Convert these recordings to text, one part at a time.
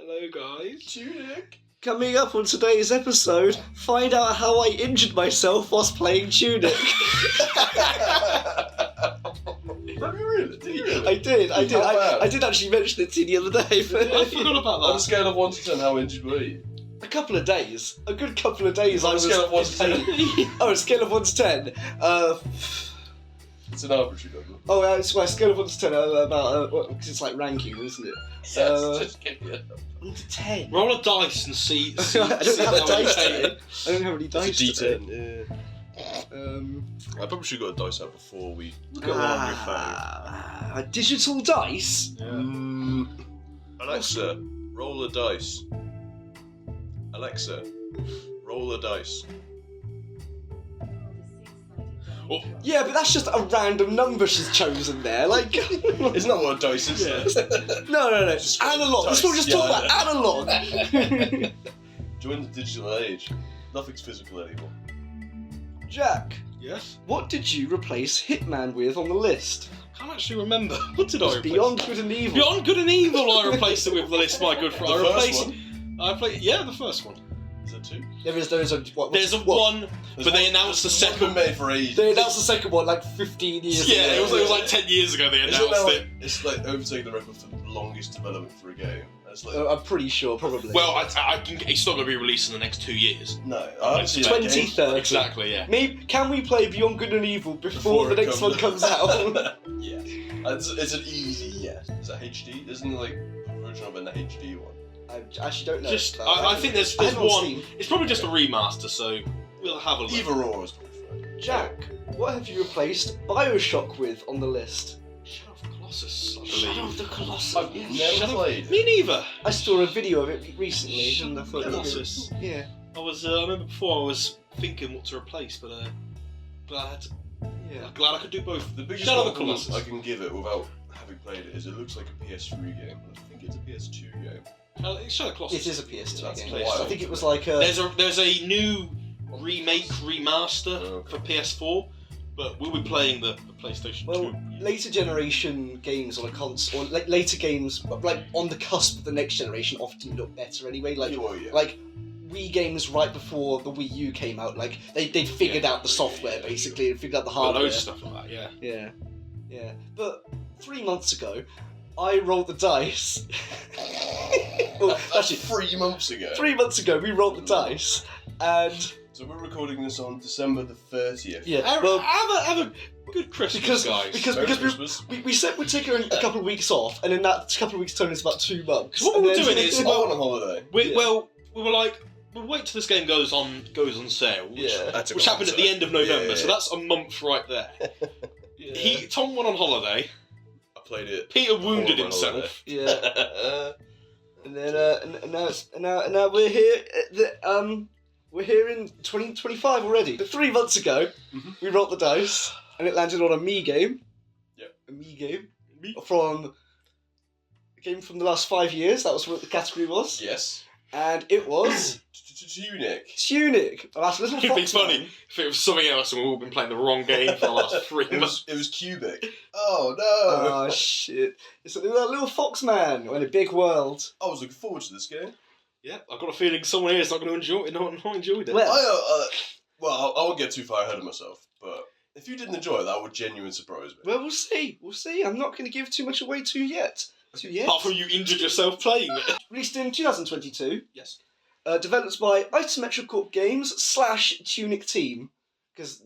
Hello, guys. Tunic. Coming up on today's episode, find out how I injured myself whilst playing Tunic. Have you really? Did you really? I did. How bad? I did actually mention it to you the other day. I forgot about On a that. scale of 1 to 10, how injured were you? A couple of days. A good couple of days. On a scale of 1 to 10. Oh, a scale of 1 to 10. It's an arbitrary number. Oh, it's my scale of 1 to 10. Because it's like ranking, isn't it? Yes, just give me a 1 to 10. Roll a dice and see. I don't have a how dice you today. I don't have any dice It's a today. D10. Yeah. I probably should have got a dice out before we Look at one on your phone. A digital dice? Yeah. Alexa, roll a dice. Alexa, roll a dice. Oh. Yeah, but that's just a random number she's chosen there. Like, Isn't that what a dice is? Yeah. no. Just Analog. Let's dice, just yeah, talk about analog. Join the digital age. Nothing's physical anymore. Jack, Yes? what did you replace Hitman with on the list? Can't actually remember. What did I It's replace? Beyond Good and Evil. Beyond Good and Evil, I replaced it with the list, my good friend. The I first replaced one? I played. Yeah, the first one. Is there 2? There is a what? There's a what? one, but they announced the Second second. made for ages. They announced the second one like 15 years ago. Yeah, it was like 10 years ago they Isn't announced that it. like, it's like overtaking the record for the longest development for a game. It's like, I'm pretty sure, probably. Well, I can. It's not going to be released in the next 2 years. no, I haven't seen that game. 2030. Exactly. Yeah. Maybe can we play Beyond Good and Evil before the it next one comes out? Yeah. It's an easy yes. Is that HD? Isn't there like a version of an HD one? I actually don't know. Just, but I think there's I haven't one. seen. It's probably just a remaster, so we'll have a look. Either or is probably fine. Jack, what have you replaced Bioshock with on the list? Shadow of the Colossus, I believe. Shadow of the Colossus. I've Yeah. never Shadow- played. Me neither. I saw a video of it recently, and I thought, Colossus. yeah, I was. I remember before I was thinking what to replace, but glad I had to. yeah. Glad I could do both. The biggest Shadow of the compliment Colossus. I can give it without having played it is it looks like a PS3 game. I think it's a PS2 game. It's Shadow of the Colossus. It is a PS2 That's game. wild. I think it was like a. There's a new remake remaster Okay. for PS4, but we'll be playing the PlayStation Well, 2. later generation games on a console, or later games like on the cusp of the next generation, often look better anyway. Like Yeah. like Wii games right before the Wii U came out, like they figured out the software basically and figured out the Well, hardware. loads of stuff like that. Yeah. Yeah. But 3 months ago, I rolled the dice. Well, actually, 3 months ago. 3 months ago we rolled the dice, and So we're recording this on December the 30th. yeah, Have, well, have a good Christmas, guys. Merry because Christmas. we said we'd take a couple of weeks off, and then that couple of weeks turned into about 2 months. What and we're then- doing is- I went on holiday. we were like, we'll wait till this game goes on sale, which, Yeah. That's a which happened at the end of November, Yeah. so that's a month right there. yeah. Tom went on holiday. I played it. Peter wounded Horrible himself. Yeah. And then and now we're here. We're here in 2025 already. But 3 months ago, Mhm. we rolled the dice, and it landed on a Me game. Yep. A Me game from a game from the last 5 years. That was what the category was, Yes. and it was Tunic. Tunic. Oh, that's Little It'd be Fox funny Man. if it was something else and we've all been playing the wrong game for the last 3 months. It was cubic. Oh no! Oh shit! It's a little fox man in a big world. I was looking forward to this game. Yeah, I've got a feeling someone here is not going to enjoy it. Not enjoyed it. Well- I won't get too far ahead of myself, but if you didn't enjoy it, that would genuinely surprise me. Well, we'll see. We'll see. I'm not going to give too much away too yet. Apart from you injured yourself playing it. Released in 2022. Yes. Developed by Isometric Corp Games / Tunic Team. Because,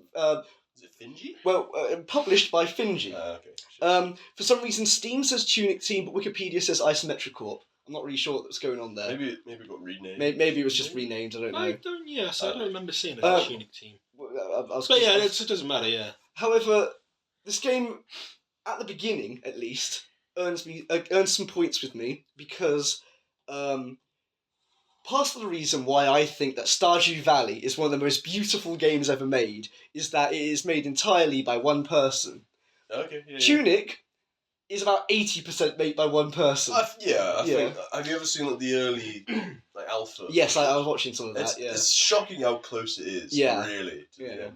Is it Finji? published by Finji. Okay. For some reason, Steam says Tunic Team, but Wikipedia says Isometric Corp. I'm not really sure what's going on there. Maybe it got renamed. Maybe it was just renamed. I don't know. I don't remember seeing a Uh, Tunic team. I was But yeah, it doesn't matter, yeah. However, this game, at the beginning at least, earns some points with me because part of the reason why I think that Stardew Valley is one of the most beautiful games ever made is that it is made entirely by one person. Okay. Yeah. Tunic is about 80% made by one person. I think. Have you ever seen like the early like alpha? Yes, I was watching some of that. It's, Yeah, it's shocking how close it is. Yeah. Really. To Yeah. the,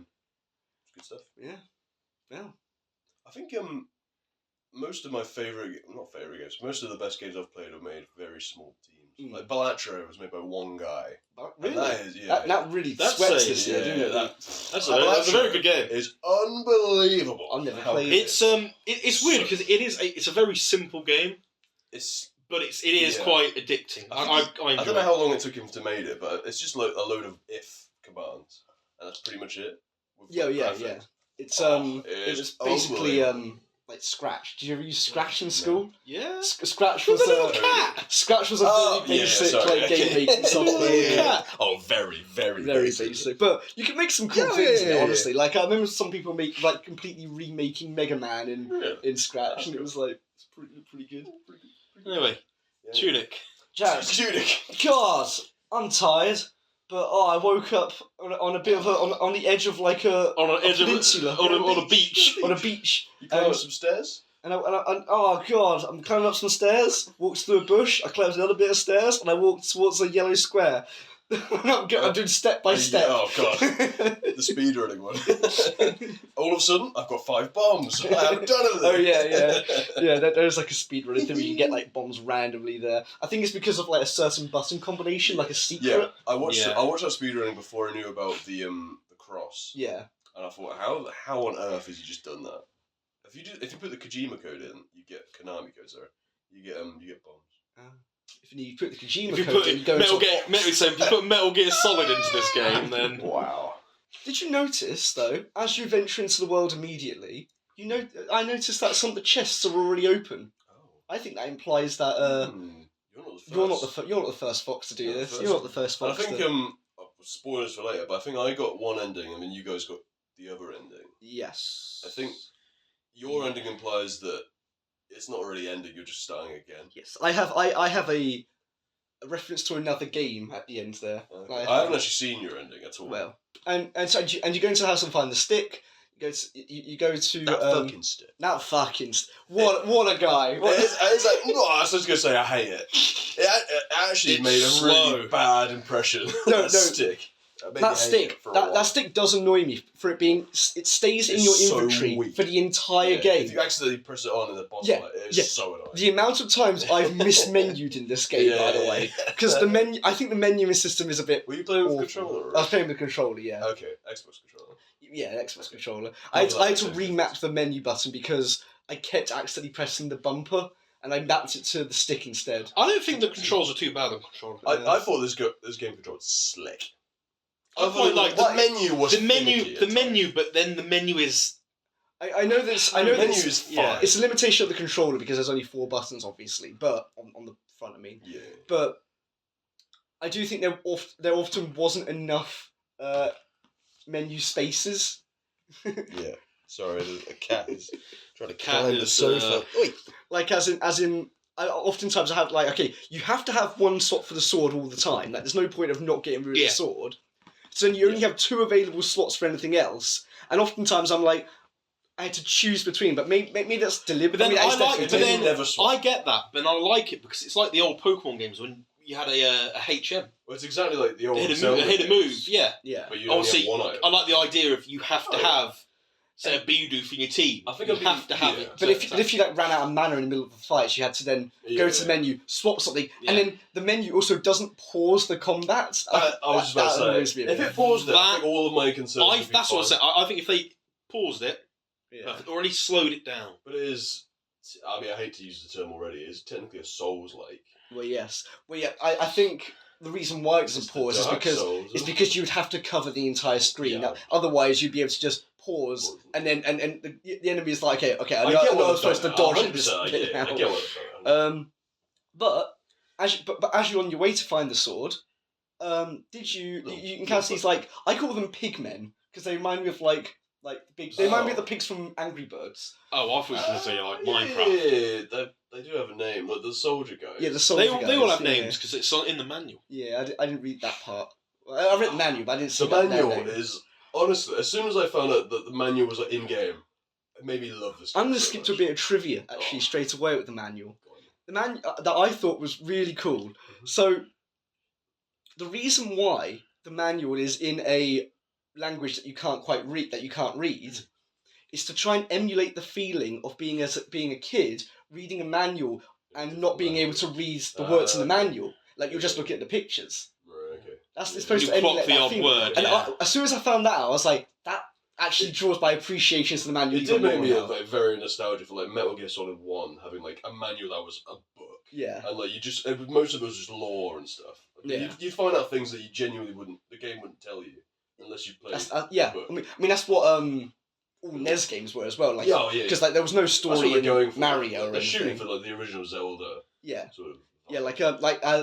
good stuff. yeah. I think most of my most of the best games I've played are made very small teams. Like Balatro was made by one guy. Really? And that is, That really That's sweats a- this year, doesn't it? That's a very good game. It's unbelievable. I've never how played good it. It's weird because it's a very simple game, but it is Yeah. quite addicting. I I enjoy don't know it. how long it took him to make it, but it's just like a load of if commands, and that's pretty much it. with Yeah. graphics. It's Oh, it it's was basically unbelievable. like Scratch. Did you ever use Scratch in school? Yeah. Scratch With was a little a cat. Scratch was a Oh, very yeah, basic sorry, like okay. game making software. Little cat. Oh, very, very, Very basic. basic, but you can make some cool Yeah, things in yeah, it. yeah. Honestly, like I remember some people make like completely remaking Mega Man Really? in Scratch, That's and it cool. was like it's pretty good. Anyway, Yeah. Tunic. Jack, Tunic. God, I'm tired, but I woke up on a bit of on the edge of like a On an edge of peninsula. on a beach. on a beach. You climb up some stairs? And oh god, I'm climbing up some stairs, walked through a bush, I climbed another bit of stairs, and I walked towards a yellow square. I'm doing step by step. Oh god, the speedrunning one. All of a sudden, I've got 5 bombs. I haven't done anything. Oh yeah. There's like a speedrunning thing where you can get like bombs randomly there. I think it's because of like a certain button combination, like a secret. Yeah, I watched Yeah. I watched that speedrunning before I knew about the cross, Yeah. and I thought, how on earth has he just done that? If you put the Kojima code in, you get Konami code, sorry. You get bombs. If you put the Kojima If you code put in, you go into Metal Gear Solid into this game, then Wow. Did you notice though, as you venture into the world immediately, I noticed that some of the chests are already open. Oh. I think that implies that You're not the first. you're not the first fox to do You're not the this. first. You're not the first And I fox. think spoilers for later, but I think I got one ending, and then you guys got the other ending. Yes. I think your ending implies that it's not really ending; you're just starting again. Yes, I have a reference to another game at the end there. Okay. I haven't actually seen your ending at all. Well, and you go into the house and find the stick. You go to that fucking stick. That fucking what a guy. It's like, no, I was just gonna say I hate it. It actually It's made a slow. really bad impression. No, that stick. That stick, that stick does annoy me for it being. It stays in It's your so inventory weak. for the entire game. If you accidentally press it on in the boss Yeah, fight, it is yeah. so annoying. The amount of times I've mismenued in this game, by the way, because the menu. I think the menuing system is a bit. Were you playing with awful. controller? I was playing with the controller, yeah. Okay, Xbox controller. Yeah, Xbox controller. I I had like to it. remap the menu button because I kept accidentally pressing the bumper, and I mapped it to the stick instead. I don't think the controls are too bad on controller. I thought this game control was slick. I quite like the menu was the menu, finicky at the times. menu, but then the menu is I know this. I The know menu this. is fine. yeah. It's a limitation of the controller because there's only 4 buttons, obviously, but on the front, I mean. Yeah. But I do think there often wasn't enough menu spaces. Yeah. Sorry, a cat is trying to Cat climb the is, sofa. Oi. Like as in. Oftentimes I have like, okay, you have to have one slot for the sword all the time. Like there's no point of not getting rid of Yeah. the sword. So then you only have 2 available slots for anything else. And oftentimes I'm like, I had to choose between, but maybe that's deliberate. But then that is I like definitely it. But Maybe then never swap. I get that, but I like it because it's like the old Pokemon games when you had a HM, Well, it's exactly like the old a Zelda hit a games, move. Yeah. yeah. But you only Obviously, have one item. I like the idea of you have to Oh, yeah. have, say, a Bidoof in your team. I think you I'd be- have to have yeah. it. But if you like ran out of mana in the middle of the fight, you had to then go to the menu, swap something, Yeah. and then the menu also doesn't pause the combat. I was just about annoys to me say, a if bit. it paused it, I That- think all of my concerns would be that's what I fine. Oh, said. I think if they paused it, Yeah. or at least slowed it down. But it is, I mean, I hate to use the term already, it's technically a Souls-like. Well, yes. Well, yeah. I think the reason why it doesn't It's the pause is Dark because Souls, it's isn't because it? you'd have to cover the entire screen. Yeah. Now, otherwise, you'd be able to just pause, and then the enemy is like, okay, I I know get I'm what supposed to they're doing. dodge and just 100%, get it I out. get what they're doing. But as you're on your way to find the sword, did you encounter these like I call them pigmen because they remind me of like big. They remind me of the pigs from Angry Birds. Oh, I thought you were going to say like Minecraft. Yeah, they do have a name, like the soldier guy. Yeah, the soldier They all guys, have yeah. names because it's in the manual. Yeah, I didn't read that part. I read the manual, but I didn't see The manual that name. is, honestly, as soon as I found out that the manual was like in-game, it made me love this game I'm going to so skip to a much. bit of trivia, actually, straight away with the manual. Go on. The man that I thought was really cool. Mm-hmm. So, the reason why the manual is in a language that you can't quite read, is to try and emulate the feeling of being a kid reading a manual and not being able to read the words in the manual. Like you're just looking at the pictures. Right. Okay. That's Yeah. supposed You to emulate clock the that odd feeling. word. And Yeah. as soon as I found that out, I was like, that actually draws my appreciation to the manual. It even did make more me now. like very nostalgic for like Metal Gear Solid 1 having like a manual that was a book. Yeah. And like most of it was just lore and stuff. Yeah. You'd find out things that you genuinely the game wouldn't tell you unless you played. Yeah. the book. I mean that's what all NES games were as well. Like, yeah. because like there was no That's what story they're in going for. Mario or They're shooting anything. for like the original Zelda Yeah. sort of. Yeah,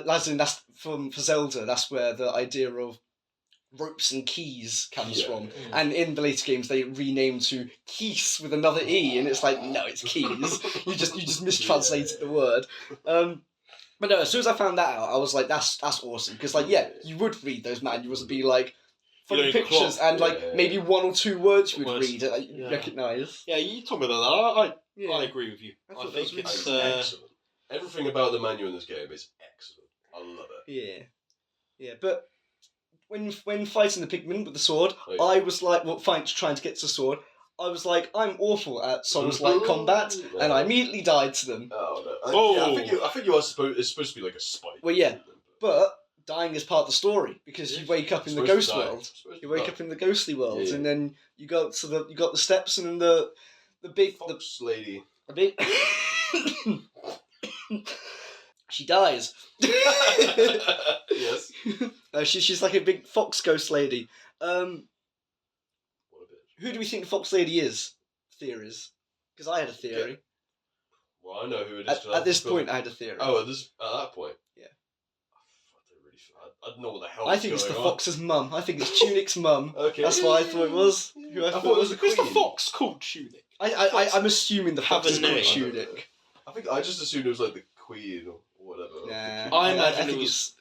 as in that's for Zelda. That's where the idea of ropes and keys comes Yeah. from. And in the later games, they renamed to keys with another e, and it's like no, it's keys. you just mistranslated the word. But no, as soon as I found that out, I was like, that's awesome because like you would read those manuals and be like. Funny You know, pictures and like maybe one or two words you would Words. read that you recognise. Yeah, you told me about that. I agree with you. I I thought that think was it's really Excellent. Everything about the manual in this game is excellent. I love it. Yeah. But when fighting the pigmen with the sword, Oh, yeah. I was like, trying to get to the sword. I was like, I'm awful at Souls-like combat, and I immediately died to them. Oh no! Oh. I think you are supposed. It's supposed to be like a spike. Well, yeah. But dying is part of the story because you wake up in the ghost world. You wake up in the ghostly world, Yeah. and then you got the steps, and then the big Fox lady. the big. She dies. Yes. She's like a big fox ghost lady. What a bitch. Who do we think the fox lady is? Theories, because I had a theory. Well, I know who it is. At this point, I had a theory. Oh, at that point. Yeah. I don't know what the hell. I think it's the fox's mum. I think it's Tunic's mum. Okay. That's what I thought it was. Who I I thought it was the Who's the queen. fox called Tunic? I'm assuming the Have fox is a called name. Tunic. I just assumed it was like the queen or whatever. Nah, I imagine think it was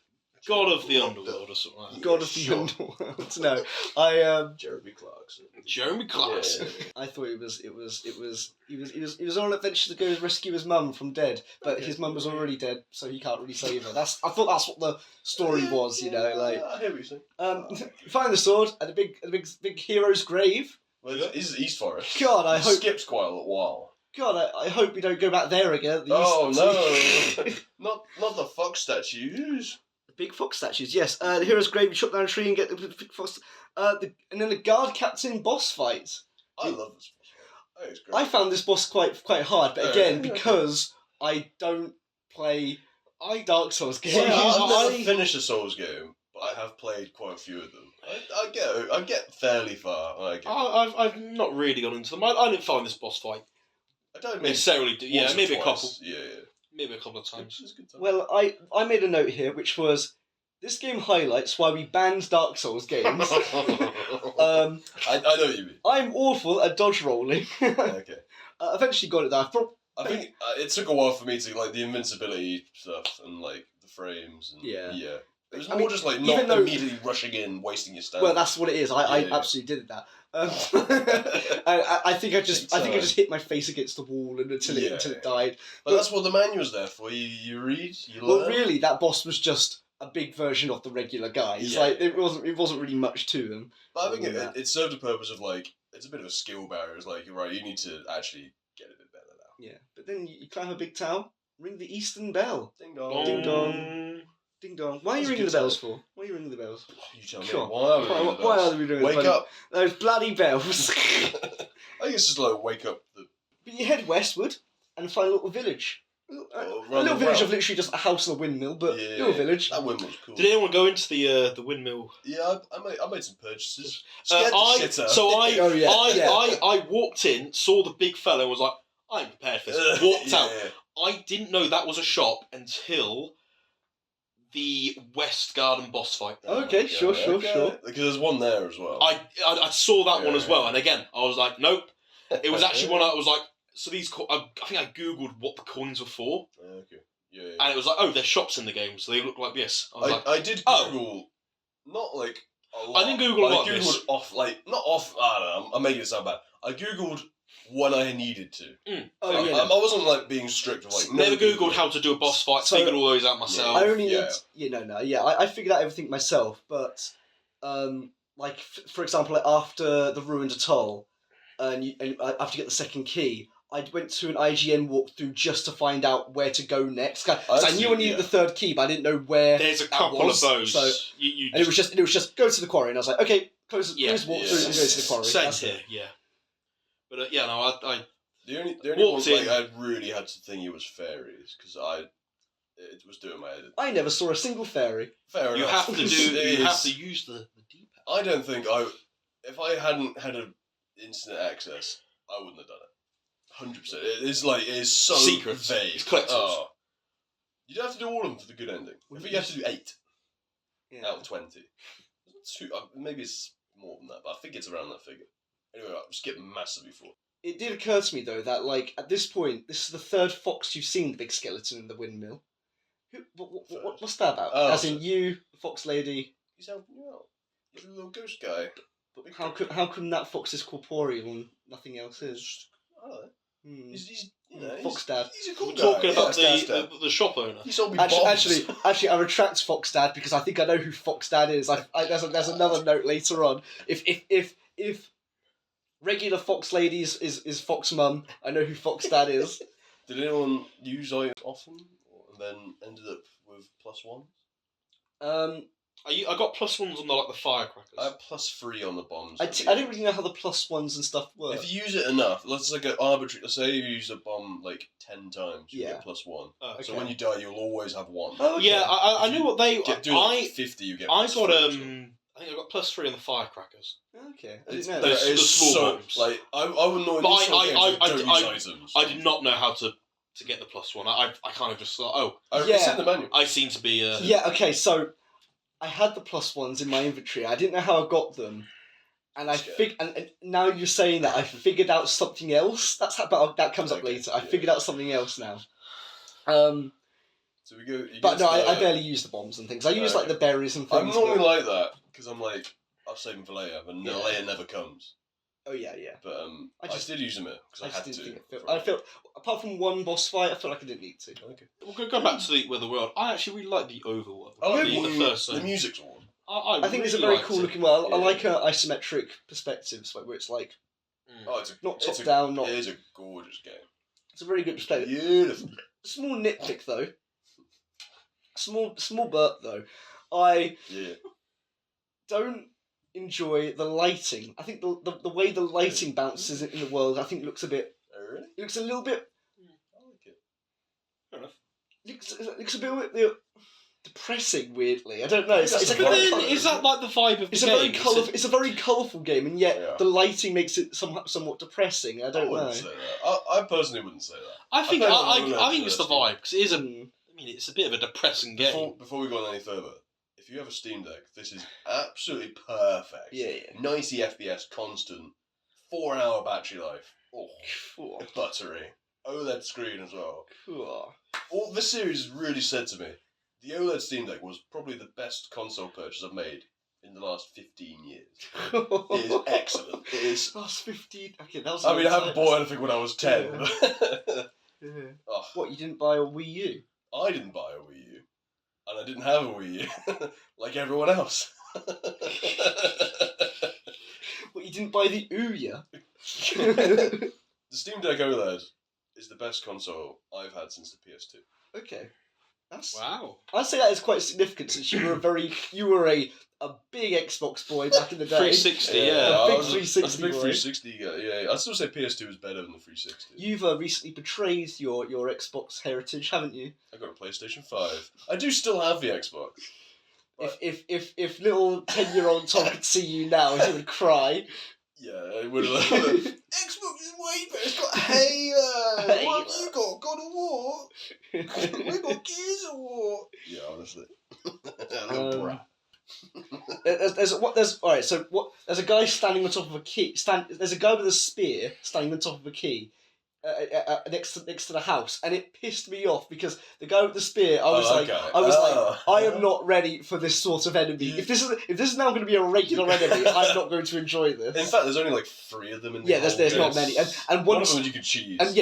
God of the Underworld or something like that. God of the Sure. Underworld. No, I Jeremy Clarkson. Jeremy Clarkson. Yeah. I thought he was on an adventure to go rescue his mum from dead, but his mum was already dead, so he can't really save her. I thought that's what the story was, you know, like. I hear what you're saying. Find the sword at the big hero's grave. Well, it's East Forest. God, I It hope. skips quite a while. God, I hope we don't go back there again. At the Oh East- no! not the fox statues. The big fox statues, yes. The hero's grave. You chop down a tree and get the big fox. And then the guard captain boss fight. I love this. I think it's great. I found this boss quite hard, but Oh, again, yeah. because I don't play Dark Souls games. Yeah, I've never I- finished a Souls game, but I have played quite a few of them. I get fairly far. I've not really gone into them. I didn't find this boss fight I don't maybe necessarily. Yeah, once or maybe a twice. couple. Yeah. Maybe a couple of times. It's a good time. Well, I made a note here, which was this game highlights why we banned Dark Souls games. I know what you mean. I'm awful at dodge rolling. Okay. Eventually got it there. I think it took a while for me to like the invincibility stuff and like the frames and Yeah. It was I more mean, just like even not though- immediately rushing in, wasting your stamina. Well, that's what it is. I Yeah. absolutely did that. I think I just hit my face against the wall and until it died. But that's what the manual's there for. You read, you learn. Well, really, that boss was just a big version of the regular guys. Yeah. Like it wasn't really much to them. But I think Yeah. it served a purpose of like it's a bit of a skill barrier. It's like you're right, you need to actually get a bit better now. Yeah, but then you climb a big tower, ring the Eastern Bell. Ding dong. Ding dong. Ding dong. Why are you That's a ringing good the bells time. for? Why are you ringing the bells? You tell me. Come on. Why are we doing Why this? are we doing Wake bloody- up. Those bloody bells. I think it's just like wake up the. But you head westward and find a little village. A run little village around. of literally just a house and a windmill, but Yeah, little village. That windmill's cool. Did anyone go into the windmill? Yeah, I made some purchases. Scared the shit out. Oh, yeah. I walked in, saw the big fella, and was like, I'm prepared for this. Walked out. Yeah. I didn't know that was a shop until the West Garden boss fight. Okay, sure. Because there's one there as well. I saw that one Yeah. as well, and again, I was like, nope. It was actually one I was like, so these. I think I googled what the coins were for, Okay. Yeah. and it was like, oh, there's shops in the game, so they look like this. I was like, I did oh. Google, not like a lot. I didn't Google a but lot I of Googled this. off, like not off. I don't know. I'm making it sound bad. I Googled when I needed to. Oh, yeah. I wasn't like being strict with like. Never googled how to do a boss fight. So- Figured all those out myself. I only Yeah. need, I figured out everything myself, but like for example, like after the ruined atoll, and I have to get the second key. I went to an IGN walkthrough just to find out where to go next. Because I knew I needed the third key, but I didn't know where. There's a that couple was, of those. So, you and it was just go to the quarry, and I was like, okay, close walkthrough and go to the quarry. Same That's here, it. yeah. But no, I The only walked one in. I really had to think it was fairies because it was doing my head. I never saw a single fairy. Fair you enough. have to you have to use the D-pad. I don't think if I hadn't had an instant access, I wouldn't have done it. 100%. It is so Secrets. vague. It's collectibles. Oh. You don't have to do all of them for the good ending. I think you have to do 8 out of 20. Maybe it's more than that, but I think it's around that figure. Anyway, I'll skip massively forward. It did occur to me though that like at this point, this is the third fox you've seen the big skeleton in the windmill. What's that about? Oh, As in you, the fox lady. He's helping you out. He's a little ghost guy. But how come that fox is corporeal and nothing else is? I don't know. He's Fox Dad. He's a cool We're guy. talking about Dad. the shop owner. He sold me bombs. Actually, I retract Fox Dad because I think I know who Fox Dad is. There's another note later on. If regular Fox Lady is Fox Mum, I know who Fox Dad is. Did anyone use items often and then ended up with +1s? I got +1s on the firecrackers. I had +3 on the bombs. I didn't really know how the +1s and stuff work. If you use it enough, let's like an arbitrary. Let's say you use a bomb like 10 times, you get +1. Okay. So when you die, you'll always have 1. Oh, okay. Yeah, I knew what they. Do like 50, you get. I got +3, I think I got +3 on the firecrackers. Okay. I It's, didn't know. Those- it's the small so, bombs. like I wouldn't know. But don't use items. I did not know how to get the +1. I kind of just thought, It's in the manual. I seem to be. Yeah. Okay. So I had the +1s in my inventory. I didn't know how I got them, and and now you're saying that I figured out something else. That comes up later. I figured out something else now. So we go. But no, I barely use the bombs and things. I use like the berries and things. I'm normally like that because I'm like I'll save them for later, but later never comes. Oh yeah. But I just did use them because I had didn't to. think I felt apart from one boss fight, I felt like I didn't need to. Okay. We'll go back to the world. I actually really like the overworld. I like the first. The music's one. I think it's a very cool looking world. I like isometric perspectives, where it's like not top down, not. It is a gorgeous game. It's a very good perspective. Beautiful. Small nitpick though. Small burp though. I don't enjoy the lighting. I think the way the lighting bounces in the world, I think looks a bit. Oh really? It looks a little bit. I like it. Fair enough. Looks a bit depressing. Weirdly, I don't know. It's But then, is that like the vibe of the game? Very colourful. It's a very colourful game, and yet the lighting makes it somewhat depressing. I don't know. wouldn't say that. I personally wouldn't say that. I think it's the vibe because it is Mm. it's a bit of a depressing game. Before we go on any further, if you have a Steam Deck, this is absolutely perfect. Yeah. 90 FPS, constant, 4-hour battery life. Oh, Cool. buttery. OLED screen as well. Cool. All this series really said to me, the OLED Steam Deck was probably the best console purchase I've made in the last 15 years. It is excellent. It is. Last 15. Okay, that was. I mean, I haven't bought anything when I was 10. Yeah. Oh, What, you didn't buy a Wii U? I didn't buy a Wii U. And I didn't have a Wii U. Like everyone else. What, you didn't buy the Ouya? The Steam Deck OLED is the best console I've had since the PS2. Okay. That's. Wow. I'd say that is quite significant since you were a big Xbox boy back in the day. 360, A yeah. big I was 360 a big boy. 360 guy, yeah. I'd still say PS2 is better than the 360. You've recently betrayed your Xbox heritage, haven't you? I got a PlayStation 5. I do still have the Xbox. If little 10-year-old Tom could see you now, he would cry. Yeah, it would have. Xbox is way better. It's got Halo. What have you got? God of War. We got Gears of War. Yeah, honestly. Little brat. There's a guy standing on top of a key. There's a guy with a spear standing on top of a key next to the house, and it pissed me off because the guy with the spear. I was like, I am not ready for this sort of enemy. If this is now going to be a regular enemy, I'm not going to enjoy this. In fact, there's only like 3 of them in the Yeah, there's not many, and one of them you can cheese. And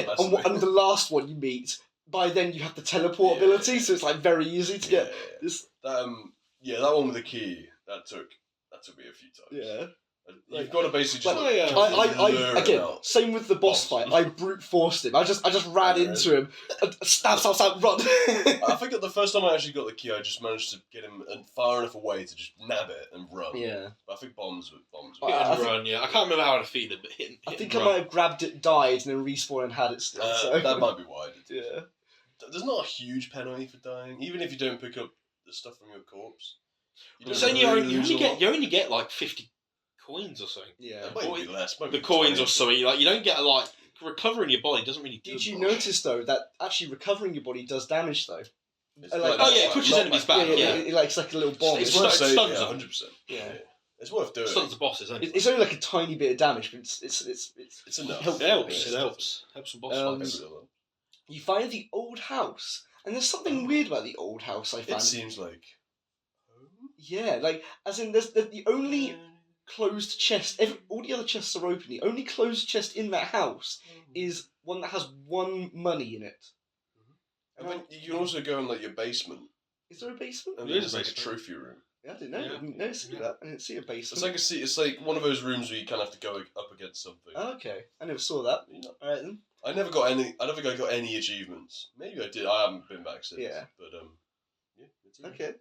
and the last one you meet, by then you have the teleport ability, so it's like very easy to get this. That one with the key that took me a few times. Yeah. You've got to basically just. I again, out. same with the boss fight. I brute forced him. I just ran into him, stab, run. I think the first time I actually got the key, I just managed to get him far enough away to just nab it and run. Yeah. But I think bombs. Hit and run. Yeah, I can't remember how I defeated it, but hit I think and I run. might have grabbed it, died, and then respawned and had it still. So. That might be why I did. Yeah. There's not a huge penalty for dying, even if you don't pick up the stuff from your corpse. You only get like 50 coins or something. Yeah. It might be less. The coins or something. Like you don't get like recovering your body doesn't really do Did you much. notice though that actually recovering your body does damage though? It pushes enemies back. Yeah, it's like a little bomb. It's worth saying, stuns 100%. Yeah. It's worth doing. Stuns the bosses. Anyway. It's only like a tiny bit of damage, but it's enough. helpful. It helps. Helps some boss fights. You find the old house, and there's something weird about the old house. I found. It seems like. Yeah, like as in there's the only closed chest. All the other chests are open. The only closed chest in that house is one that has one money in it. And then you can also go in like your basement. Is there a basement? And there's like a trophy room. Yeah, I didn't know. Yeah. I didn't notice that. I didn't see a basement. It's like one of those rooms where you kind of have to go up against something. Oh, okay, I never saw that. All right then. I never got any. I don't think I got any achievements. Maybe I did. I haven't been back since. Yeah. But yeah. It's Okay.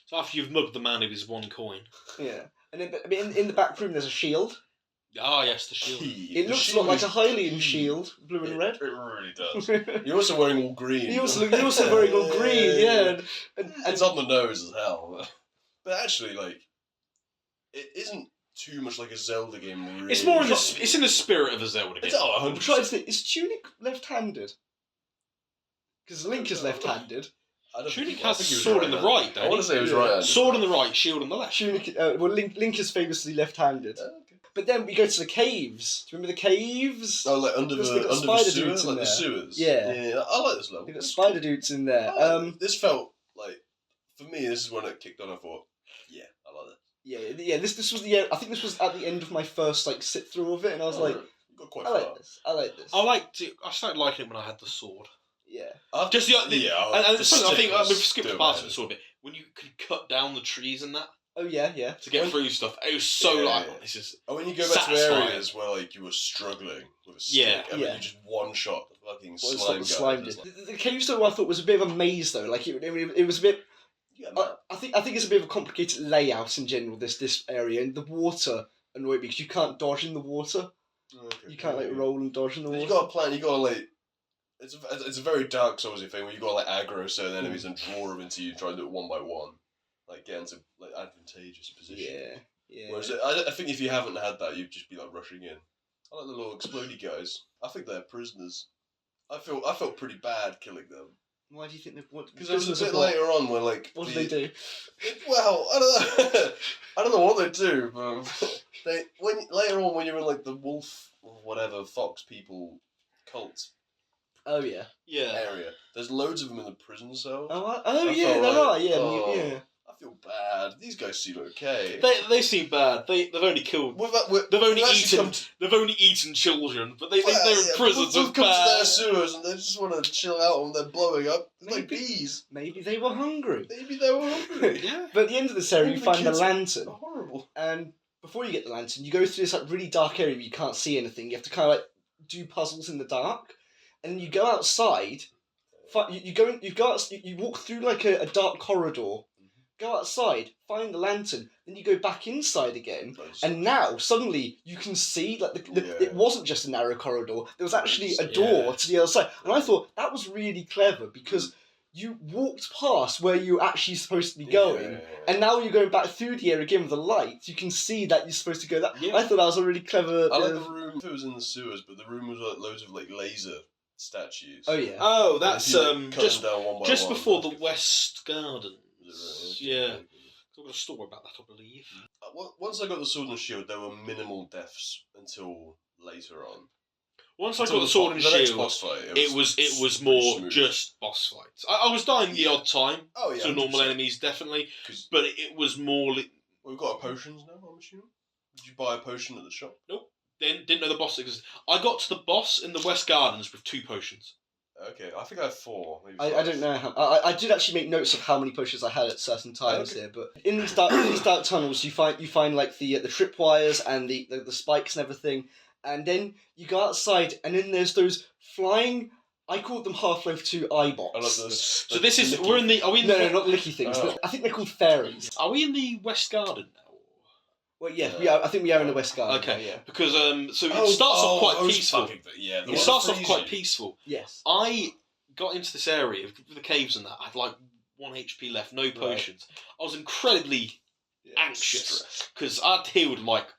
So after you've mugged the man of his one coin. Yeah, and then in the back room there's a shield. Ah, yes, the shield. It looks a lot like a Hylian shield, blue and red. It really does. You're also wearing all green. You're also wearing all green, yeah. And it's on the nose as hell. But actually, like, it isn't too much like a Zelda game. Really. It's more in the spirit of a Zelda game. It's 100%. Try to say, is Tunic left-handed? Because Link is left-handed. Tunic has a sword in the right, I want to say it was right-handed. Sword in the right, shield on the left. Tunic, Link is famously left-handed. Okay. But then we go to the caves. Do you remember the caves? Oh, like under the sewer? Like the sewers? Yeah. I like this level. You've got spider dudes in there. This felt like, for me, this is when it kicked on. I thought, yeah, I like that. Yeah. This was the. I think this was at the end of my first like sit through of it, and I was like, you got quite I like this. I started liking it when I had the sword. Yeah. And it's funny, I think we've skipped past it sort of bit. When you could cut down the trees and that. Oh yeah. To get through stuff, it was so this is. And when you go back to areas where like you were struggling with a stick, and then you just one shot the fucking slime guy. The cave though I thought was a bit of a maze though. Like it was a bit. I think it's a bit of a complicated layout in general. This area, and the water annoyed me because you can't dodge in the water. Okay. You can't like roll and dodge in the water. You got a plan. You got to like. It's a very Dark Soulsy thing where you got to like aggro certain enemies and draw them into you and try and do it one by one. Like get into like advantageous position. Yeah. Whereas I think if you haven't had that, you'd just be like rushing in. I like the little explodey guys. I think they're prisoners. I felt pretty bad killing them. Why do you think they've? Because there was a bit later on where like. What do they do? Well, I don't know. I don't know what they do, but later on when you're in like the wolf or whatever fox people cult. Oh yeah. Area. There's loads of them in the prison cell. Yeah. I feel bad. These guys seem okay. They seem bad. They've only killed. They've only eaten children, but they're in prison. We've come to their sewers and they just want to chill out when they're blowing up. They're like bees. Maybe they were hungry. Yeah. But at the end of this area, you find the lantern. Horrible. And before you get the lantern, you go through this like really dark area where you can't see anything. You have to kind of like do puzzles in the dark, and then you go outside. You walk through like a dark corridor. Go outside, find the lantern, then you go back inside again, and now suddenly you can see like it wasn't just a narrow corridor. There was actually a door to the other side, and I thought that was really clever because you walked past where you were actually supposed to be going, and now you're going back through the area again with the light. You can see that you're supposed to go that. Yeah. I thought that was a really clever. I like the room. It was in the sewers, but the room was like loads of like laser statues. Oh yeah. Oh, that's just before the West Garden. Yeah. I've got a story about that, I believe. Once I got the sword and shield, there were minimal deaths until later on. Once I got the sword and shield, it was more just boss fights. I was dying the odd time. Oh yeah. So normal enemies definitely, but it was more. We've got potions now. I'm assuming. Did you buy a potion at the shop? Nope. Didn't know the boss existed. I got to the boss in the West Gardens with 2 potions. Okay, I think I have 4. Maybe I 5. don't know how. I did actually make notes of how many potions I had at certain times here, but in these dark tunnels, you find like the tripwires and the spikes and everything, and then you go outside, and then there's those flying. I call them Half-Life 2 iBots. I love this. So this is we're in the. Are we in No, the? not licky things. Oh. I think they're called fairies. Are we in the West Garden now? Well, yeah, we are. I think we are in the West Garden. Okay, yeah. Because so it starts off quite peaceful. Yeah, It starts off quite peaceful. Yes. I got into this area with the caves and that. I had like 1 HP left, no potions. I was incredibly anxious because I'd healed Mike.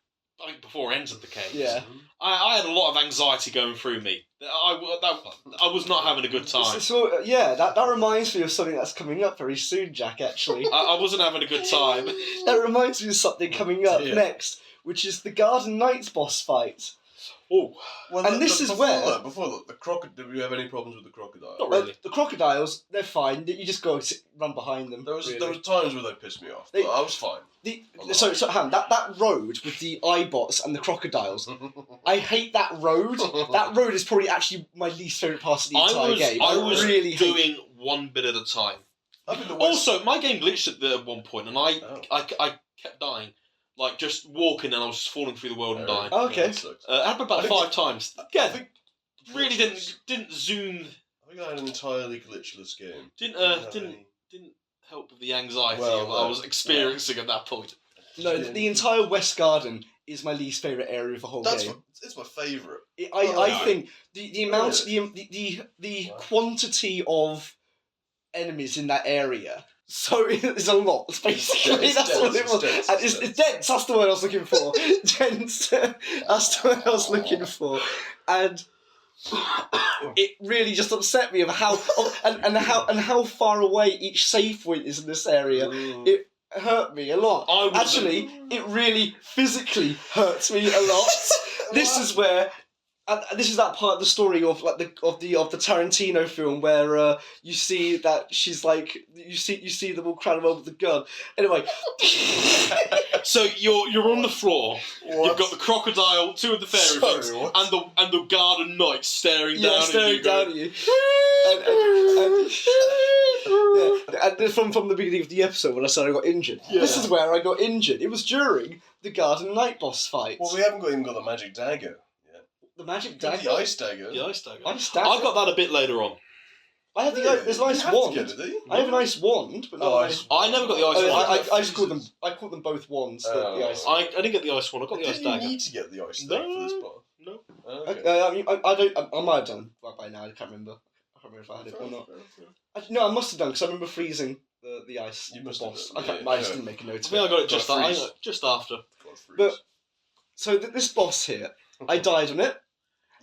I think before I entered the cave. Yeah. I had a lot of anxiety going through me. I was not having a good time. So that reminds me of something that's coming up very soon, Jack. Actually, I wasn't having a good time. that reminds me of something coming up next, which is the Garden Knights boss fight. Oh, well, and this is where before the crocodile. Did you have any problems with the crocodile? Not really. The crocodiles, they're fine. You just go run behind them. There was really. times where they pissed me off, but I was fine. So Han, that road with the iBots and the crocodiles, I hate that road. That road is probably actually my least favourite part of the entire game. I was really doing one bit at a time. Also, my game glitched at one point, and I kept dying. Like, just walking and I was just falling through the world and dying. Okay. It happened about 5 times. Again, really didn't zoom. I think I had an entirely glitchless game. Didn't help with the anxiety I was experiencing at that point. No, the entire West Garden is my least favourite area of the whole game. It's my favourite. I think the amount, the quantity of enemies in that area. So it's a lot, basically. That's what it was. It's dense. That's the word I was looking for. Dense. That's the word I was looking for. And it really just upset me of how how far away each save point is in this area. It hurt me a lot. Actually, it really physically hurts me a lot. This is where. And this is that part of the story of like the Tarantino film where you see that she's like you see them all crowded over the gun. Anyway, so you're on the floor. What? You've got the crocodile, 2 of the fairy things, and the garden knight staring down at you. And from the beginning of the episode when I said I got injured. Yeah. This is where I got injured. It was during the Garden Knight boss fight. Well, we haven't even got the magic dagger. The magic dagger? The ice dagger. The ice dagger. I got that a bit later on. I have there's an ice wand. I have an ice wand, but not I never got the ice wand. I just called them. I called them both wands. The ice. I didn't get the ice wand. I got the ice dagger. You need to get the ice dagger for this part. No. Okay. I don't. I might have done by now. I can't remember. I can't remember if I had it or not. No, I must have done because I remember freezing the ice. You must boss. have done, I just didn't make a note. I think I got it just after. But so this boss here, I died on it.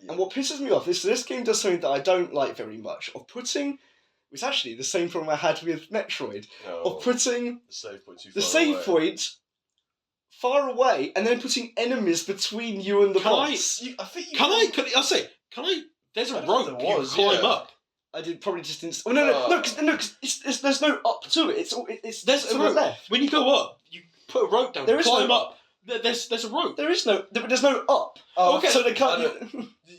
And what pisses me off is this game does something that I don't like very much. It's actually the same problem I had with Metroid. Of putting the save point far away and then putting enemies between you and the boss. There's a rope you can climb up. I did probably just didn't. Oh no, because there's no up to it. There's to the left. When you go up, you put a rope down. Climb up. There's a rope. There's no up. Oh, okay. So they can't.